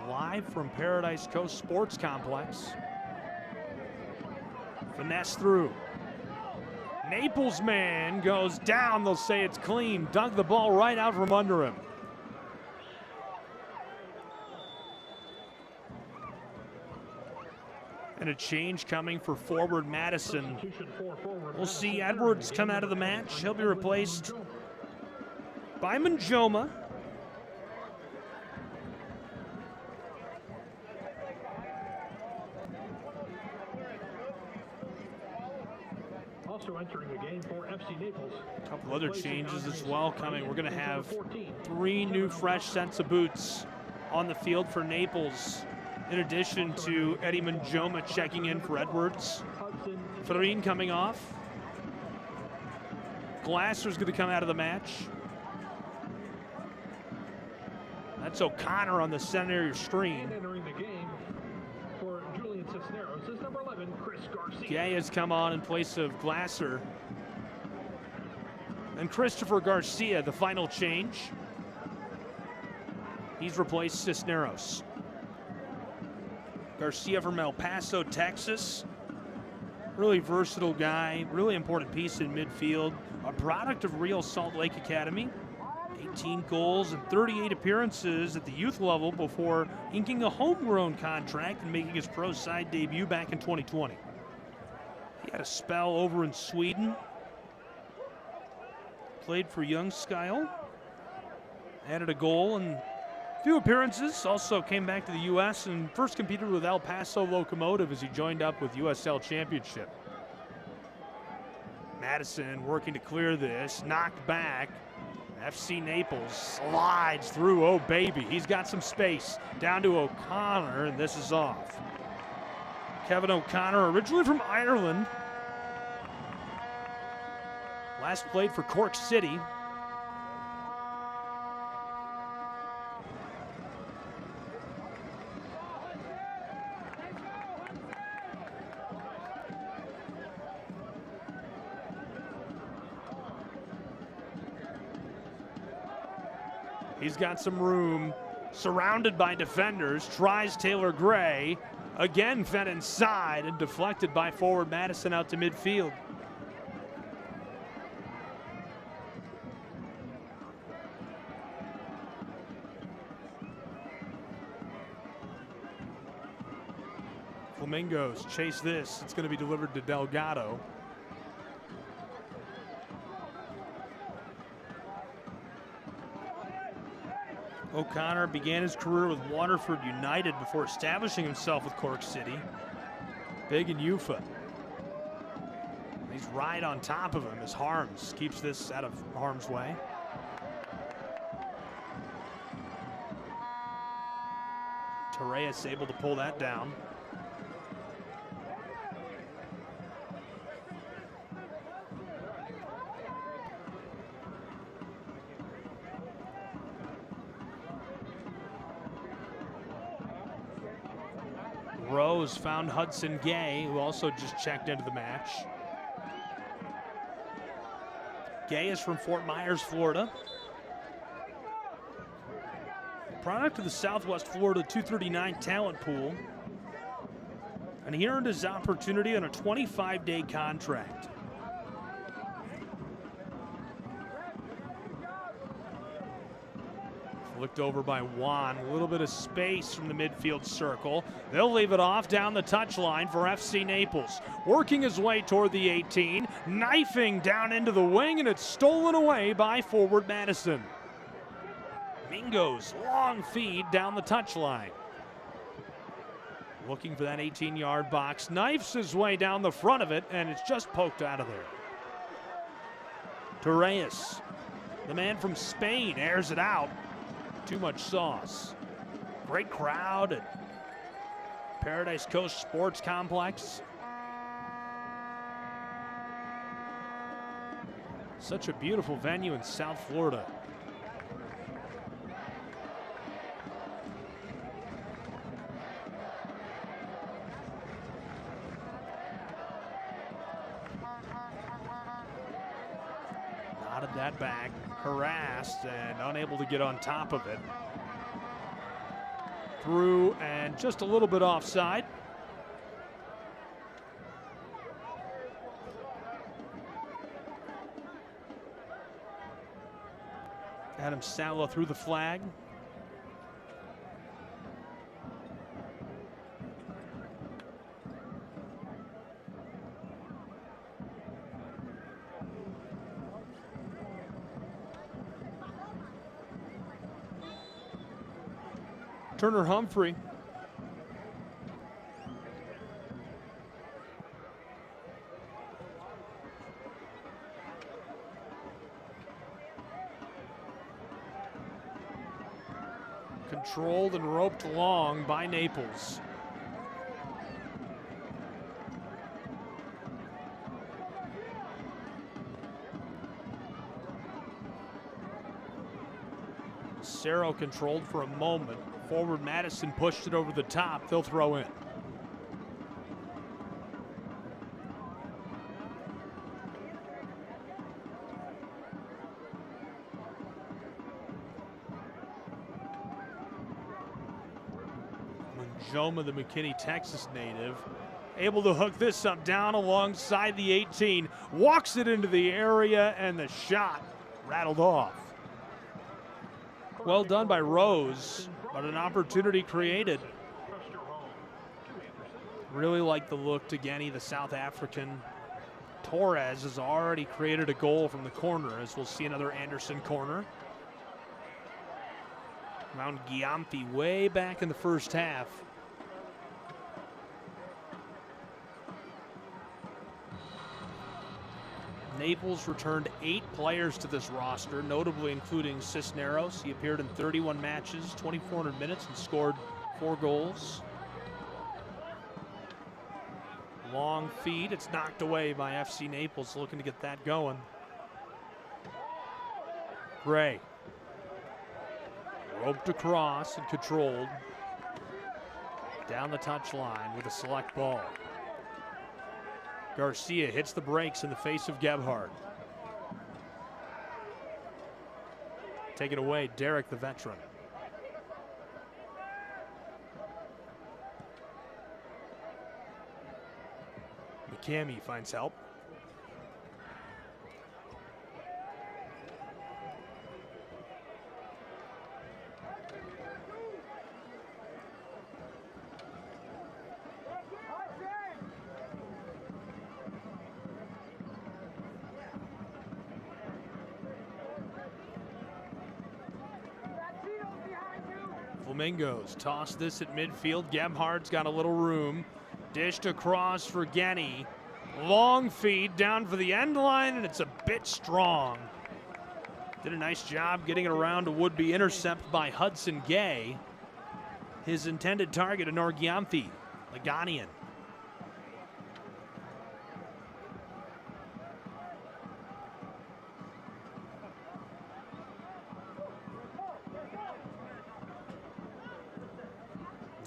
Live from Paradise Coast Sports Complex. Finesse through. Naples man goes down. They'll say it's clean. Dug the ball right out from under him. And a change coming for forward Madison. We'll see Edwards come out of the match. He'll be replaced by Manjoma. Also entering the game for FC Naples. A couple other changes as well coming. We're going to have 3 new fresh sets of boots on the field for Naples. In addition to Eddie Manjoma checking in for Edwards. Farin coming off. Glasser's going to come out of the match. That's O'Connor on the center screen. Entering the game for Julian Cisneros is number 11, Chris Garcia. Gay has come on in place of Glasser. And Christopher Garcia, the final change. He's replaced Cisneros. Garcia from El Paso, Texas. Really versatile guy, really important piece in midfield. A product of Real Salt Lake Academy. 18 goals and 38 appearances at the youth level before inking a homegrown contract and making his pro side debut back in 2020. He had a spell over in Sweden. Played for Young Skyle. Added a goal and few appearances, also came back to the U.S. and first competed with El Paso Locomotive as he joined up with USL Championship. Madison working to clear this, knocked back. FC Naples slides through, oh baby, he's got some space. Down to O'Connor, and this is off. Kevin O'Connor, originally from Ireland, Last played for Cork City. He's got some room, surrounded by defenders, tries Taylor Gray, again fed inside and deflected by forward Madison out to midfield. Flamingos chase this. It's going to be delivered to Delgado. O'Connor began his career with Waterford United before establishing himself with Cork City. Big in UFA. He's right on top of him as Harms keeps this out of harm's way. Torres able to pull that down. Rose found Hudson Gay, who also just checked into the match. Gay is from Fort Myers, Florida. Product of the Southwest Florida 239 talent pool. And he earned his opportunity on a 25-day contract. Looked over by Juan, a little bit of space from the midfield circle. They'll leave it off down the touchline for FC Naples. Working his way toward the 18, knifing down into the wing, and it's stolen away by forward Madison. Mingo's long feed down the touchline. Looking for that 18-yard box, knifes his way down the front of it, and it's just poked out of there. Torres, the man from Spain, airs it out. Too much sauce. Great crowd at Paradise Coast Sports Complex. Such a beautiful venue in South Florida. Knotted that back, harassed and unable to get on top of it. Through and just a little bit offside. Adam Sala through the flag. Turner Humphrey. Controlled and roped along by Naples. Cerro controlled for a moment. Forward Madison pushed it over the top. They'll throw in. Joma, the McKinney, Texas native, able to hook this up down alongside the 18. Walks it into the area, and the shot rattled off. Well done by Rose, but an opportunity created. Really like the look to Genny, the South African. Torres has already created a goal from the corner, as we'll see another Anderson corner. Mount Gyamfi way back in the first half. Naples returned 8 players to this roster, notably including Cisneros. He appeared in 31 matches, 2,400 minutes, and scored 4 goals. Long feed, it's knocked away by FC Naples, looking to get that going. Gray. Roped across and controlled. Down the touchline with a select ball. Garcia hits the brakes in the face of Gebhardt. Take it away, Derek, the veteran. McCamey finds help. Flamingos toss this at midfield. Gebhardt's got a little room. Dished across for Genny. Long feed down for the end line, and it's a bit strong. Did a nice job getting it around a would-be intercept by Hudson Gay. His intended target, a Norgiamfi, a Ghanaian.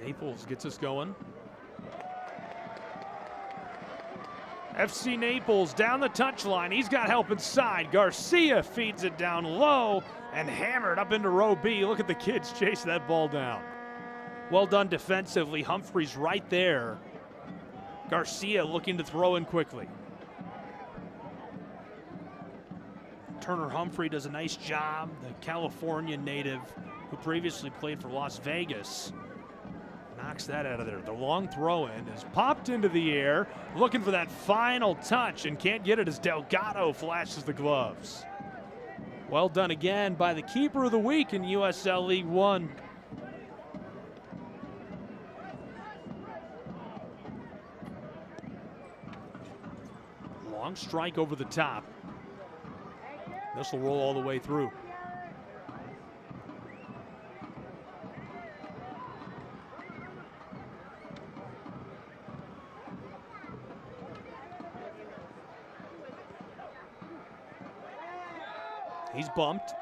Naples gets us going. FC Naples down the touchline. He's got help inside. Garcia feeds it down low and hammered up into row B. Look at the kids chase that ball down. Well done defensively. Humphreys right there. Garcia looking to throw in quickly. Turner Humphrey does a nice job. The California native who previously played for Las Vegas knocks that out of there. The long throw in is popped into the air, looking for that final touch and can't get it as Delgado flashes the gloves. Well done again by the keeper of the week in USL League One. Long strike over the top. This will roll all the way through. He's bumped.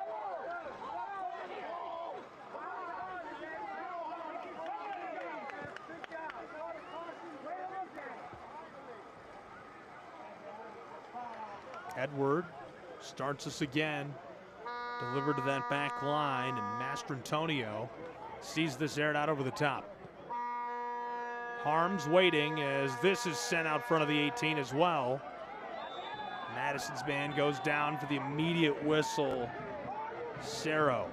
Edward starts us again. Delivered to that back line, and Mastrantonio sees this aired out over the top. Harms waiting as this is sent out front of the 18 as well. Madison's man goes down for the immediate whistle. Cerro.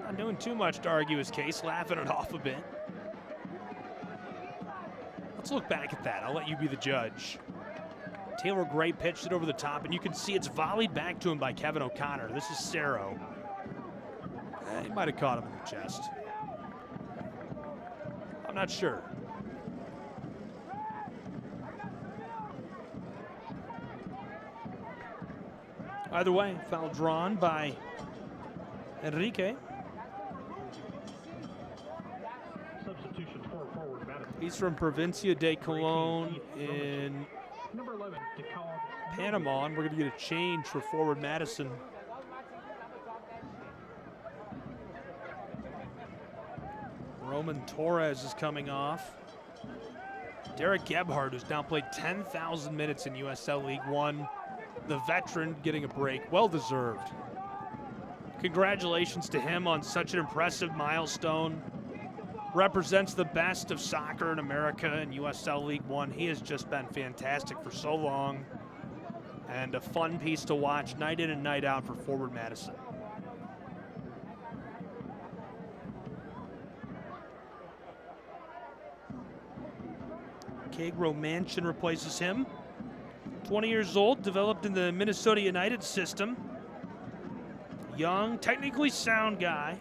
Not doing too much to argue his case, laughing it off a bit. Let's look back at that. I'll let you be the judge. Taylor Gray pitched it over the top, and you can see it's volleyed back to him by Kevin O'Connor. This is Cerro. He might have caught him in the chest. I'm not sure. Either way, foul drawn by Enrique. Substitution for forward Madison. He's from Provincia de Colón in Number 11, Panama, and we're going to get a change for forward Madison. Roman Torres is coming off. Derek Gebhardt, who's now played 10,000 minutes in USL League One. The veteran getting a break, well deserved. Congratulations to him on such an impressive milestone. Represents the best of soccer in America in USL League One. He has just been fantastic for so long, and a fun piece to watch night in and night out for forward Madison. Kagro Manchin replaces him. 20 years old, developed in the Minnesota United system. Young, technically sound guy.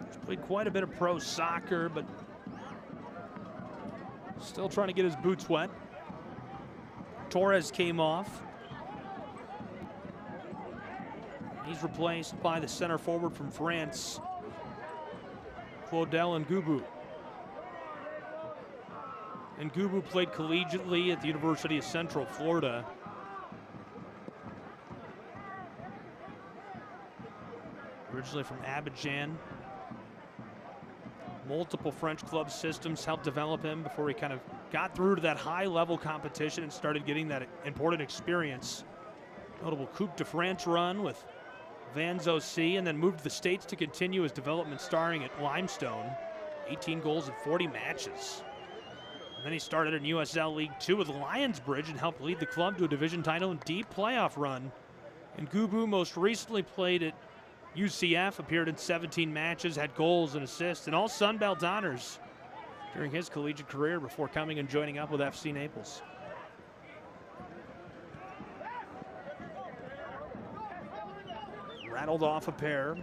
He's played quite a bit of pro soccer, but still trying to get his boots wet. Torres came off. He's replaced by the center forward from France, Claudel Ngubu. Ngubu played collegiately at the University of Central Florida. originally from Abidjan. Multiple French club systems helped develop him before he kind of got through to that high-level competition and started getting that important experience. Notable Coupe de France run with Vanzo C, and then moved to the States to continue his development starring at Limestone. 18 goals in 40 matches. And then he started in USL League Two with Lionsbridge and helped lead the club to a division title and deep playoff run. And Gubu most recently played at UCF, appeared in 17 matches, had goals and assists, and all Sunbelt honors during his collegiate career before coming and joining up with FC Naples. Rattled off a pair.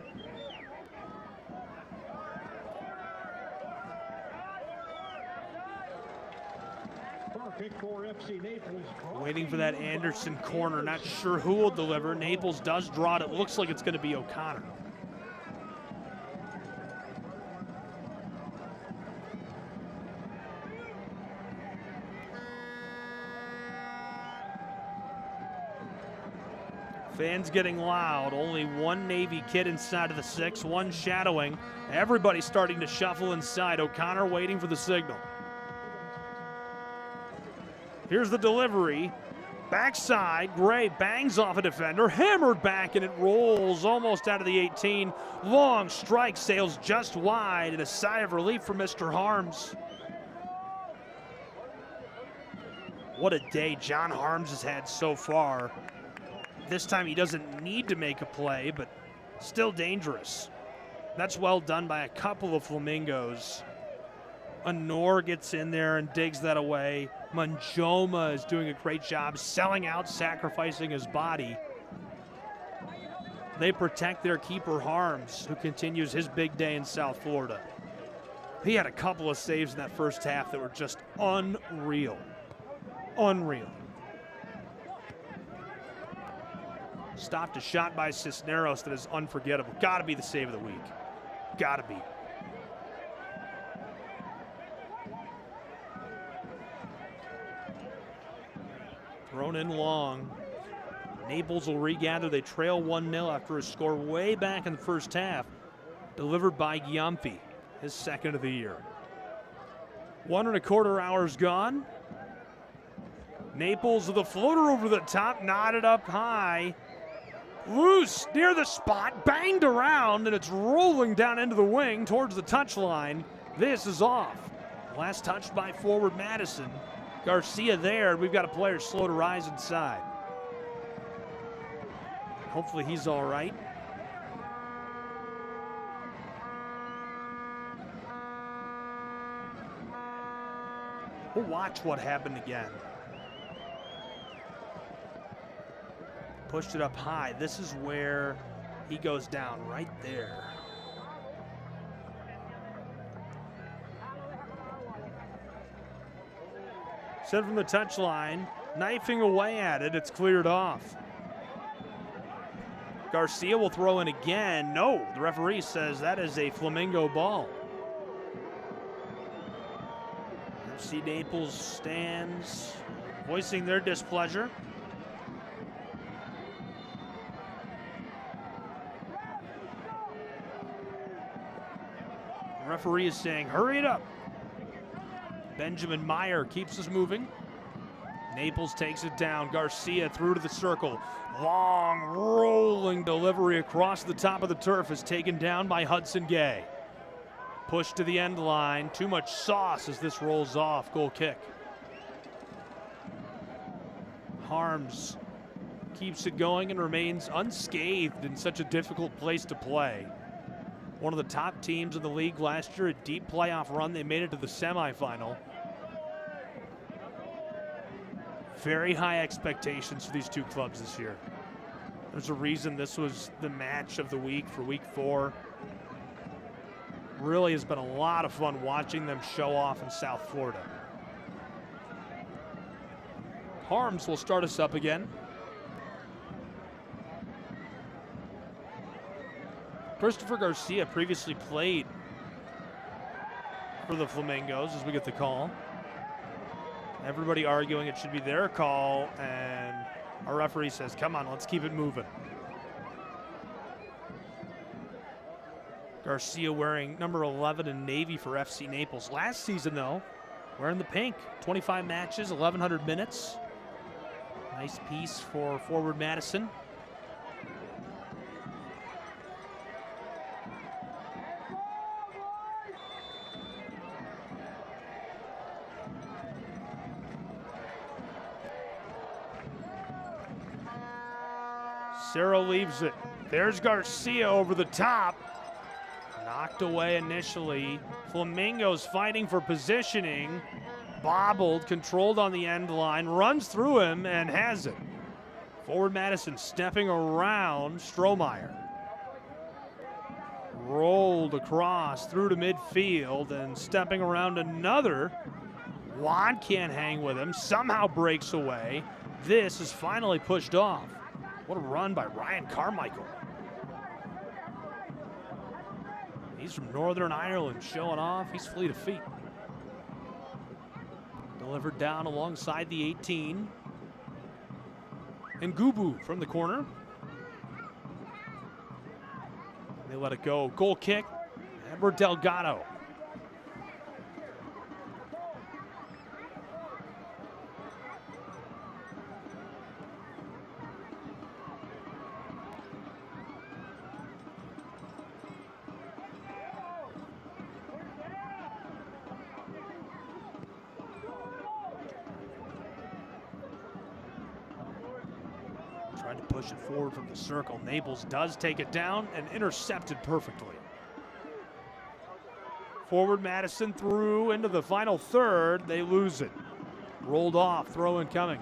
Waiting for that Anderson corner, not sure who will deliver. Naples does draw it. It looks like it's going to be O'Connor. Fans getting loud. Only one Navy kid inside of the six, one shadowing. Everybody starting to shuffle inside. O'Connor waiting for the signal. Here's the delivery. Backside, Gray bangs off a defender, hammered back, and it rolls almost out of the 18. Long strike sails just wide, and a sigh of relief for Mr. Harms. What a day John Harms has had so far. This time he doesn't need to make a play, but still dangerous. That's well done by a couple of Flamingos. Honor gets in there and digs that away. Manjoma is doing a great job selling out, sacrificing his body. They protect their keeper Harms, who continues his big day in South Florida. He had a couple of saves in that first half that were just unreal. Unreal. Stopped a shot by Cisneros that is unforgettable. Gotta be the save of the week. Gotta be. Thrown in long. Naples will regather. They trail 1-0 after a score way back in the first half. Delivered by Gyamfi, his second of the year. 1¼ hours gone. Naples with a floater over the top, knotted up high. Loose near the spot, banged around, and it's rolling down into the wing towards the touchline. This is off. Last touched by forward Madison. Garcia there. We've got a player slow to rise inside. Hopefully he's all right. We'll watch what happened again. Pushed it up high. This is where he goes down, right there. Sent from the touchline, knifing away at it. It's cleared off. Garcia will throw in again. No, the referee says that is a Flamingo ball. FC Naples stands, voicing their displeasure. The referee is saying, hurry it up. Benjamin Meyer keeps us moving. Naples takes it down. Garcia through to the circle. Long rolling delivery across the top of the turf is taken down by Hudson Gay. Pushed to the end line. Too much sauce as this rolls off. Goal kick. Harms keeps it going and remains unscathed in such a difficult place to play. One of the top teams in the league last year, a deep playoff run. They made it to the semifinal. Very high expectations for these two clubs this year. There's a reason this was the match of the week for week 4. Really has been a lot of fun watching them show off in South Florida. Harms will start us up again. Christopher Garcia previously played for the Flamingos as we get the call. Everybody arguing it should be their call, and our referee says, come on, let's keep it moving. Garcia wearing number 11 in navy for FC Naples. Last season, though, wearing the pink. 25 matches, 1,100 minutes. Nice piece for forward Madison. Cerro leaves it. There's Garcia over the top. Knocked away initially. Flamingos fighting for positioning. Bobbled, controlled on the end line, runs through him and has it. Forward Madison stepping around Strohmeyer. Rolled across through to midfield and stepping around another. Juan can't hang with him, somehow breaks away. This is finally pushed off. What a run by Ryan Carmichael. He's from Northern Ireland, showing off. He's fleet of feet. Delivered down alongside the 18. And Gubu from the corner. They let it go. Goal kick. Edward Delgado. Tried to push it forward from the circle. Naples does take it down and intercepted perfectly. Forward Madison through into the final third. They lose it. Rolled off, throw in coming.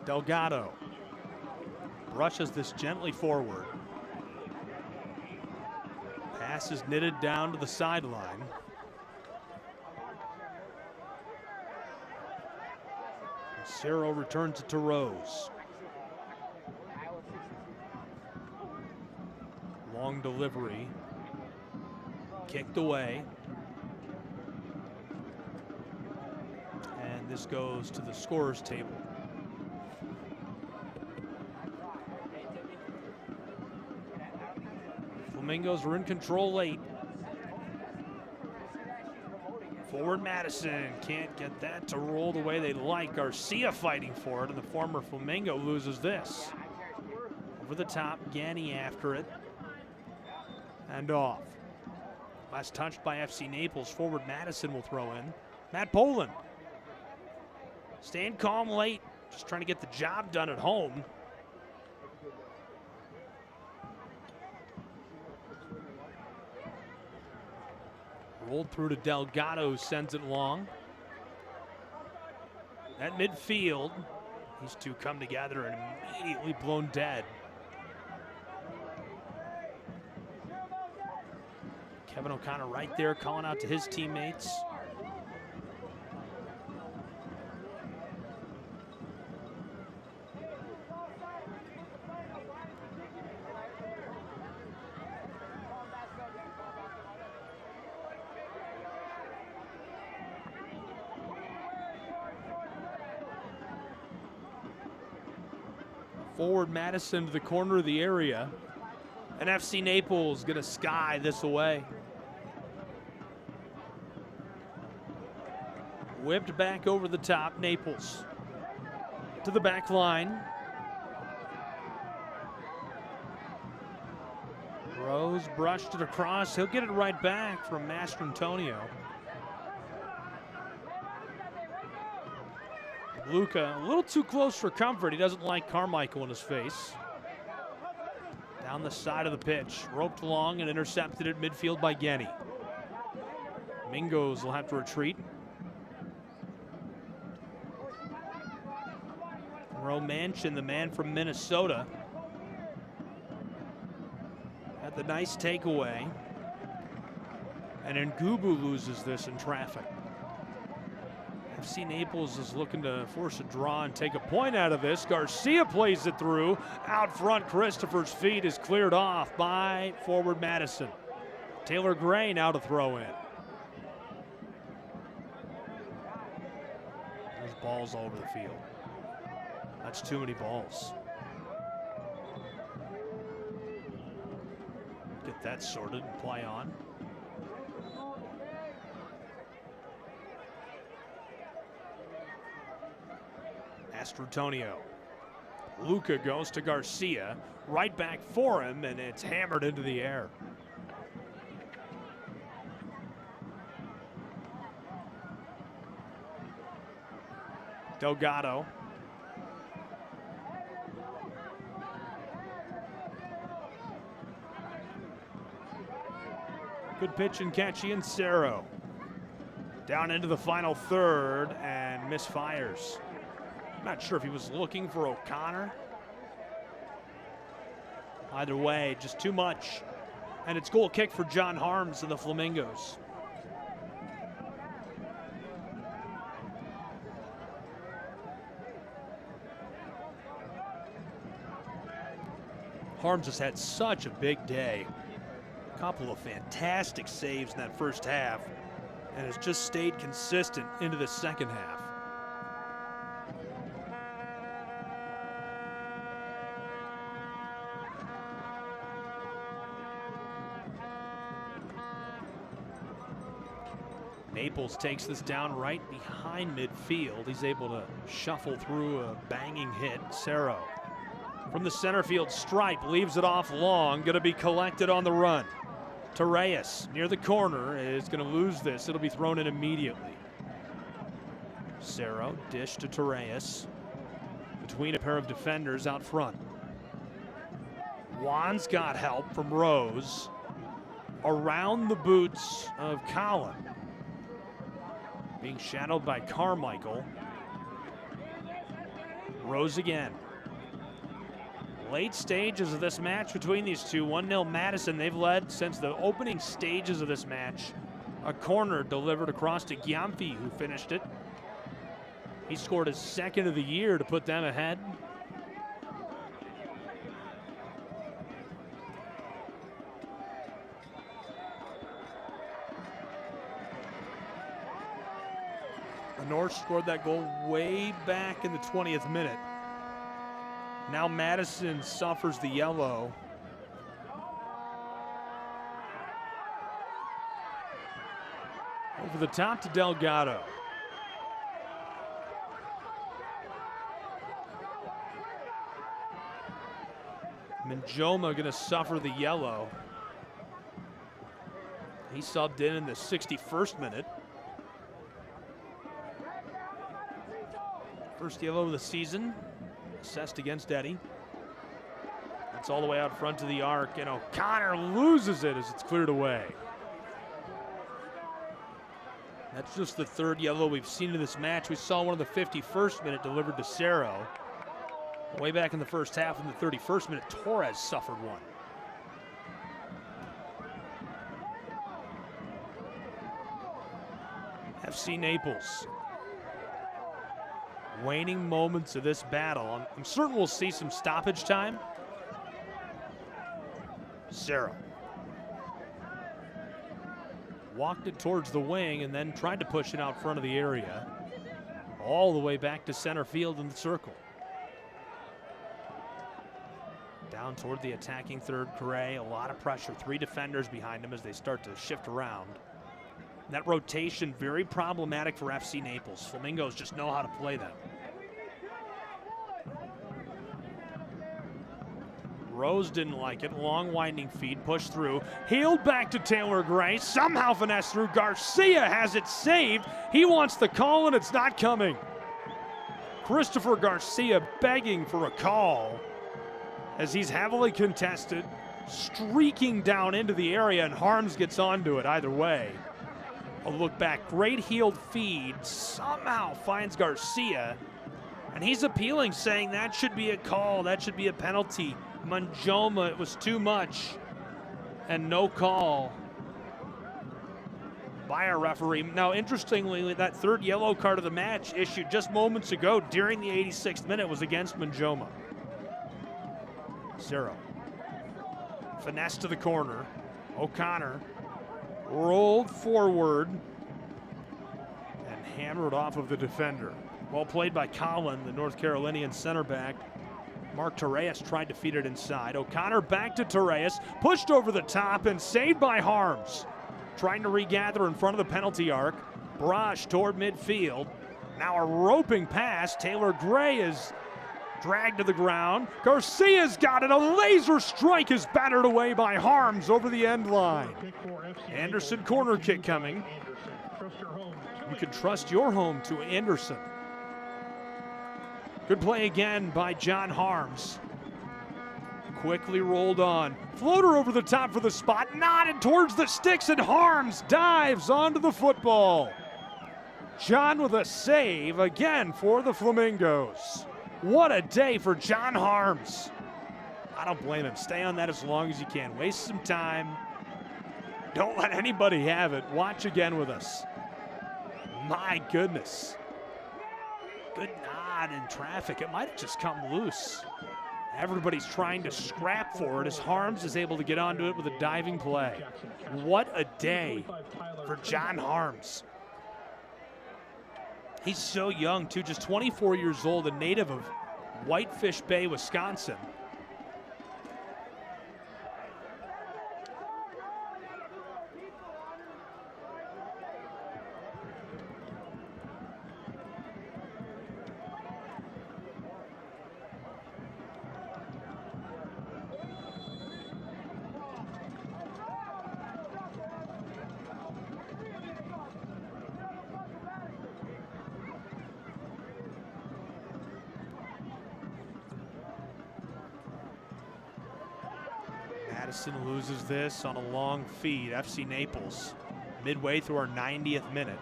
Delgado brushes this gently forward. Pass is knitted down to the sideline. Cerro returns it to Rose. Long delivery. Kicked away. And this goes to the scorer's table. Flamingos are in control late. Forward Madison can't get that to roll the way they like. Garcia fighting for it, and the former Flamingo loses this. Over the top, Ganny after it. And off. Last touched by FC Naples. Forward Madison will throw in. Matt Poland. Staying calm late. Just trying to get the job done at home. Rolled through to Delgado, sends it long. At midfield, these two come together and immediately blown dead. Kevin O'Connor right there calling out to his teammates. Forward Madison to the corner of the area. And FC Naples gonna sky this away. Whipped back over the top, Naples. To the back line. Rose brushed it across. He'll get it right back from Mastrantonio. Luca, a little too close for comfort. He doesn't like Carmichael in his face. Down the side of the pitch, roped along and intercepted at midfield by Ganny. Mingos will have to retreat. Romanchin, the man from Minnesota, had the nice takeaway. And Ngubu loses this in traffic. FC Naples is looking to force a draw and take a point out of this. Garcia plays it through. Out front, Christopher's feet is cleared off by forward Madison. Taylor Gray now to throw in. There's balls all over the field. That's too many balls. Get that sorted and play on. Astrutonio. Luca goes to Garcia. Right back for him, and it's hammered into the air. Delgado. Good pitch and catch Ian Cerro. Down into the final third and misfires. Not sure if he was looking for O'Connor. Either way, just too much. And it's goal kick for John Harms and the Flamingos. Harms has had such a big day. A couple of fantastic saves in that first half, and has just stayed consistent into the second half. Naples takes this down right behind midfield. He's able to shuffle through a banging hit. Cerro from the center field stripe leaves it off long. Going to be collected on the run. Torres near the corner is going to lose this. It'll be thrown in immediately. Cerro dish to Torres between a pair of defenders out front. Juan's got help from Rose around the boots of Collin. Being shadowed by Carmichael. Rose again. Late stages of this match between these two. 1-0 Madison. They've led since the opening stages of this match. A corner delivered across to Gyamfi, who finished it. He scored his second of the year to put them ahead. The North scored that goal way back in the 20th minute. Now Madison suffers the yellow. Over the top to Delgado. Minjoma going to suffer the yellow. He subbed in the 61st minute. First yellow of the season, assessed against Eddie. That's all the way out front to the arc, and O'Connor loses it as it's cleared away. That's just the third yellow we've seen in this match. We saw one in the 51st minute delivered to Cerro. Way back in the first half, in the 31st minute, Torres suffered one. FC Naples. Waning moments of this battle. I'm certain we'll see some stoppage time. Cerro walked it towards the wing and then tried to push it out front of the area. All the way back to center field in the circle. Down toward the attacking third, Correa. A lot of pressure. 3 defenders behind him as they start to shift around. That rotation, very problematic for FC Naples. Flamingos just know how to play them. Rose didn't like it. Long winding feed, pushed through. Healed back to Taylor Gray. Somehow finessed through. Garcia has it saved. He wants the call and it's not coming. Christopher Garcia begging for a call as he's heavily contested, streaking down into the area, and Harms gets onto it either way. A look back, great heeled feed, somehow finds Garcia, and he's appealing, saying that should be a call, that should be a penalty. Minjoma, it was too much, and no call by our referee. Now, interestingly, that third yellow card of the match issued just moments ago during the 86th minute was against Minjoma. Cerro. Finesse to the corner. O'Connor rolled forward and hammered off of the defender. Well played by Collin, the North Carolinian center back. Mark Torres tried to feed it inside. O'Connor back to Torres, pushed over the top and saved by Harms. Trying to regather in front of the penalty arc. Brush toward midfield. Now a roping pass. Taylor Gray is dragged to the ground. Garcia's got it. A laser strike is battered away by Harms over the end line. Anderson corner kick coming. You can trust your home to Anderson. Good play again by John Harms. Quickly rolled on. Floater over the top for the spot. Nodded towards the sticks, and Harms dives onto the football. John with a save again for the Flamingos. What a day for John Harms. I don't blame him. Stay on that as long as you can. Waste some time. Don't let anybody have it. Watch again with us. My goodness. Good nod in traffic. It might have just come loose. Everybody's trying to scrap for it as Harms is able to get onto it with a diving play. What a day for John Harms. He's so young, too, just 24 years old, a native of Whitefish Bay, Wisconsin. Madison loses this on a long feed. FC Naples midway through our 90th minute.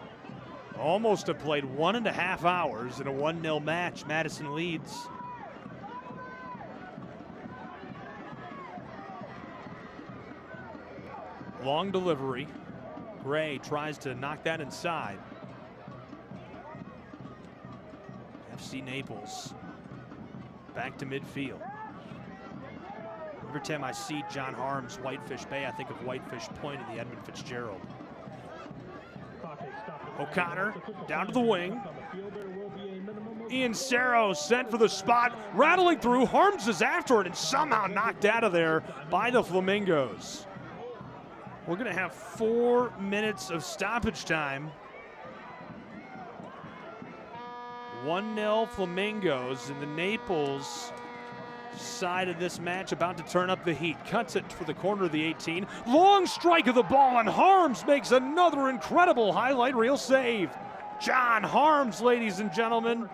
Almost have played 1.5 hours in a 1-0 match. Madison leads. Long delivery. Gray tries to knock that inside. FC Naples back to midfield. Every time I see John Harms, Whitefish Bay, I think of Whitefish Point and the Edmund Fitzgerald. O'Connor down to the wing. Ian Cerro sent for the spot, rattling through. Harms is after it and somehow knocked out of there by the Flamingos. We're going to have 4 minutes of stoppage time. 1-0 Flamingos, and the Naples side of this match about to turn up the heat. Cuts it for the corner of the 18. Long strike of the ball, and Harms makes another incredible highlight reel save. John Harms, ladies and gentlemen.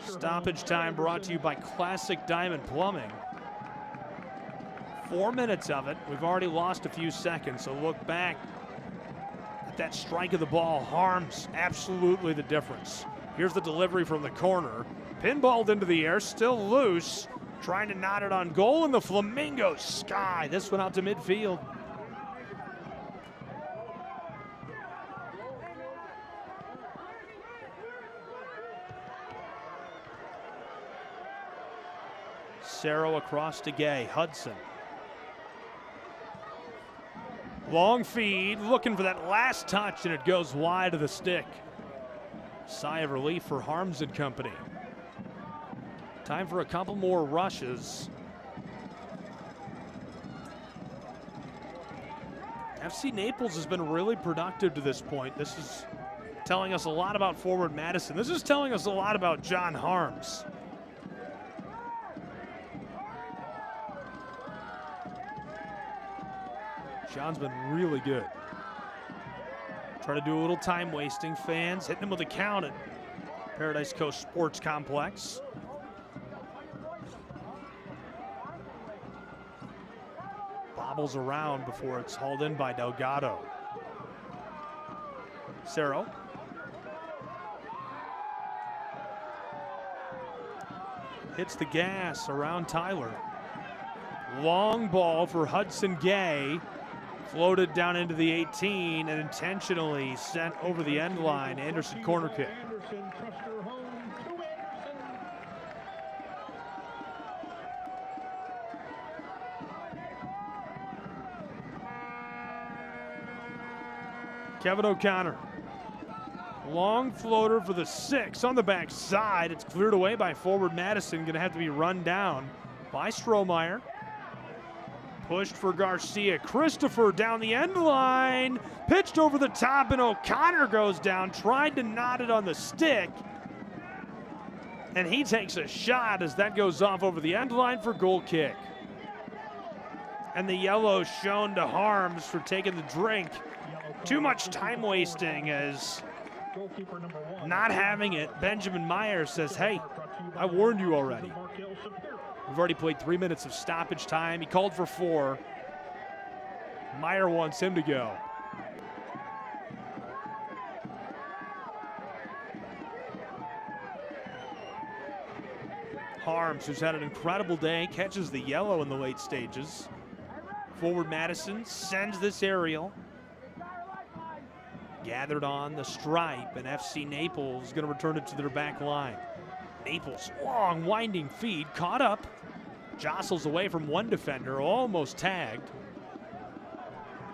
Stoppage time brought to you by Classic Diamond Plumbing. 4 minutes of it. We've already lost a few seconds, so look back at that strike of the ball. Harms, absolutely the difference. Here's the delivery from the corner. Pinballed into the air, still loose. Trying to knot it on goal, and the Flamingos sky this one out to midfield. Cerro across to Gay. Hudson. Long feed, looking for that last touch, and it goes wide of the stick. Sigh of relief for Harms and company. Time for a couple more rushes. FC Naples has been really productive to this point. This is telling us a lot about forward Madison. This is telling us a lot about John Harms. John's been really good. Try to do a little time wasting. Fans hitting him with a count at Paradise Coast Sports Complex. Bobbles around before it's hauled in by Delgado. Cerro. Hits the gas around Tyler. Long ball for Hudson Gay. Floated down into the 18 and intentionally sent over the end line. Anderson corner kick. Kevin O'Connor Long floater for the 6 on the backside. It's cleared away by forward Madison. Going to have to be run down by Strohmeyer. Pushed for Garcia. Christopher down the end line. Pitched over the top, and O'Connor goes down. Tried to knot it on the stick. And he takes a shot as that goes off over the end line for goal kick. And the yellow shown to Harms for taking the drink. Too much time wasting as not having it. Benjamin Myers says, hey, I warned you already. We've already played 3 minutes of stoppage time. He called for 4. Meyer wants him to go. Harms, who's had an incredible day, catches the yellow in the late stages. Forward Madison sends this aerial. Gathered on the stripe, and FC Naples is going to return it to their back line. Naples, long winding feed, caught up. Jostles away from one defender, almost tagged.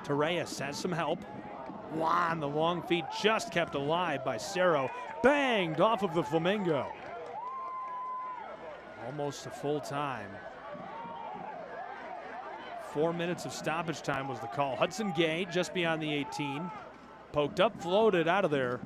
Torres has some help. Juan, the long feed just kept alive by Cerro. Banged off of the Flamingo. Almost a full time. 4 minutes of stoppage time was the call. Hudson Gay just beyond the 18. Poked up, floated out of there.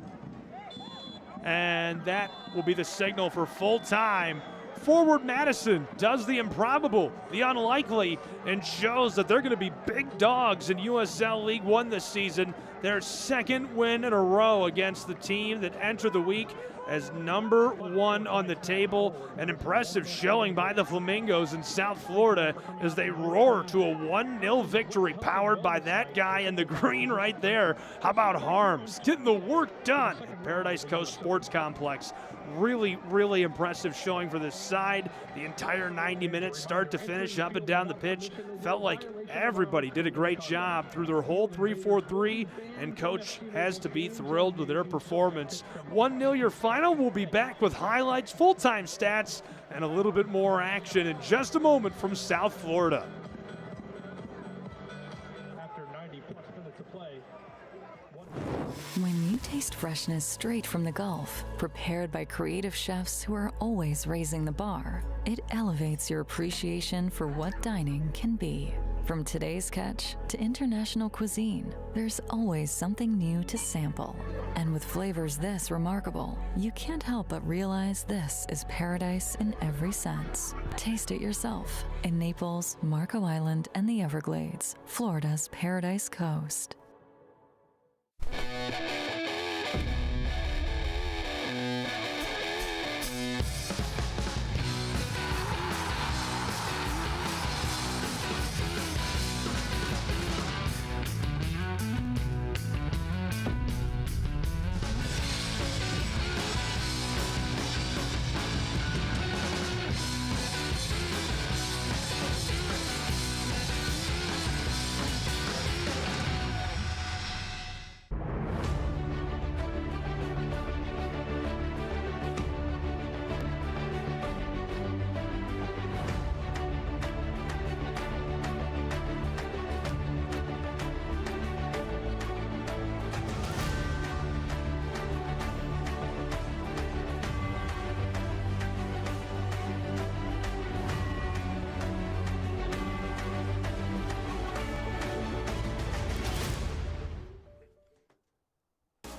And that will be the signal for full time. Forward Madison does the improbable, the unlikely, and shows that they're going to be big dogs in USL League One this season. Their second win in a row against the team that entered the week as number 1 on the table. An impressive showing by the Flamingos in South Florida as they roar to a 1-0 victory powered by that guy in the green right there. How about Harms getting the work done at Paradise Coast Sports Complex. Really, really impressive showing for this side. The entire 90 minutes, start to finish, up and down the pitch. Felt like everybody did a great job through their whole 3-4-3, and coach has to be thrilled with their performance. 1-0 your final. We'll be back with highlights, full-time stats, and a little bit more action in just a moment from South Florida. After 90-plus minutes of play, When you taste freshness straight from the Gulf, prepared by creative chefs who are always raising the bar, it elevates your appreciation for what dining can be. From today's catch to international cuisine, there's always something new to sample. And with flavors this remarkable, you can't help but realize this is paradise in every sense. Taste it yourself in Naples, Marco Island, and the Everglades, Florida's Paradise Coast.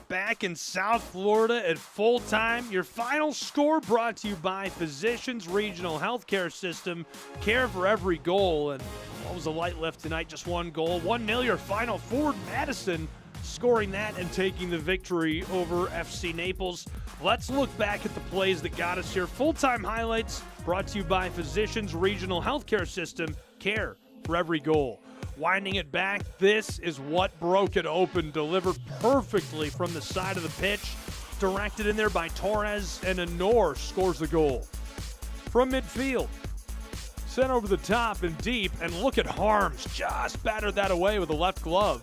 Back in South Florida at full time. Your final score brought to you by Physicians Regional Healthcare System. Care for every goal. And what was a light lift tonight? Just 1 goal. 1-0 your final. Forward Madison scoring that and taking the victory over FC Naples. Let's look back at the plays that got us here. Full-time highlights brought to you by Physicians Regional Healthcare System. Care for every goal. Winding it back, this is what broke it open. Delivered perfectly from the side of the pitch. Directed in there by Torres, and Honor scores the goal. From midfield, sent over the top and deep, and look at Harms. Just battered that away with a left glove.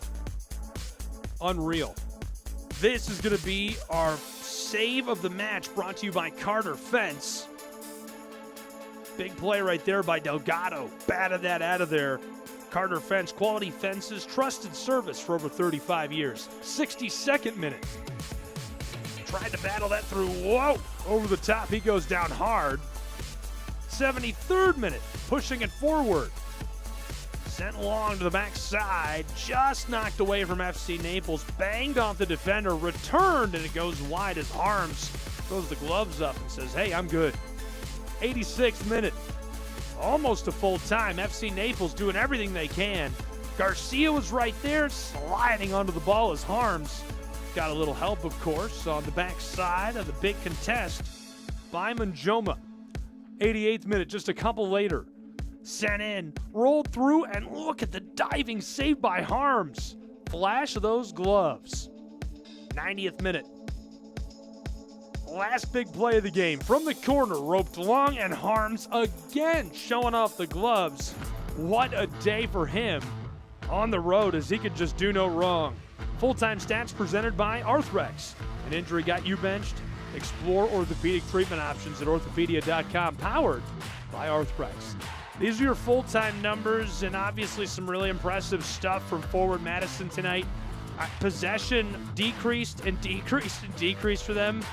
Unreal. This is going to be our save of the match, brought to you by Carter Fence. Big play right there by Delgado. Batted that out of there. Carter Fence, quality fences, trusted service for over 35 years. 62nd minute. tried to battle that through. Whoa! Over the top, he goes down hard. 73rd minute, pushing it forward. Sent long to the backside, just knocked away from FC Naples, banged off the defender, returned, and it goes wide as Harms throws the gloves up and says, hey, I'm good. 86th minute, almost a full time. FC Naples doing everything they can. Garcia was right there, sliding onto the ball as Harms got a little help, of course, on the backside of the big contest by Manjoma. 88th minute, just a couple later. Sent in, rolled through, and look at the diving save by Harms. Flash of those gloves. 90th minute. Last big play of the game. From the corner, roped long, and Harms again showing off the gloves. What a day for him on the road, as he could just do no wrong. Full-time stats presented by Arthrex. An injury got you benched? Explore orthopedic treatment options at orthopedia.com, powered by Arthrex. These are your full-time numbers, and obviously some really impressive stuff from forward Madison tonight. Possession decreased and decreased and decreased for them.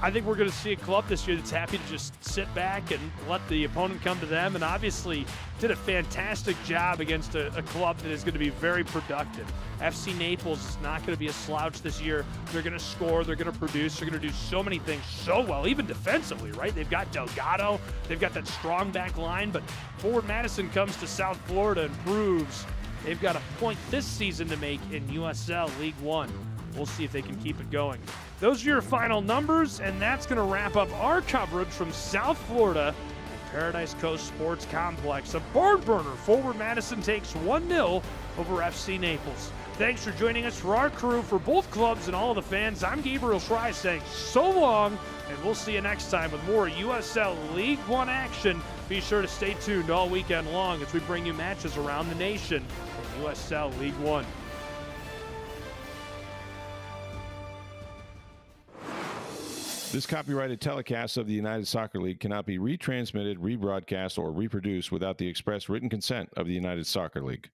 I think we're going to see a club this year that's happy to just sit back and let the opponent come to them, and obviously did a fantastic job against a club that is going to be very productive. FC Naples is not going to be a slouch this year. They're going to score, they're going to produce, they're going to do so many things so well, even defensively, right? They've got Delgado, they've got that strong back line, but forward Madison comes to South Florida and proves they've got a point this season to make in USL League One. We'll see if they can keep it going. Those are your final numbers, and that's going to wrap up our coverage from South Florida and Paradise Coast Sports Complex. A barn burner. Forward Madison takes 1-0 over FC Naples. Thanks for joining us. For our crew, for both clubs and all of the fans, I'm Gabriel Schrei saying so long, and we'll see you next time with more USL League One action. Be sure to stay tuned all weekend long as we bring you matches around the nation in USL League One. This copyrighted telecast of the United Soccer League cannot be retransmitted, rebroadcast, or reproduced without the express written consent of the United Soccer League.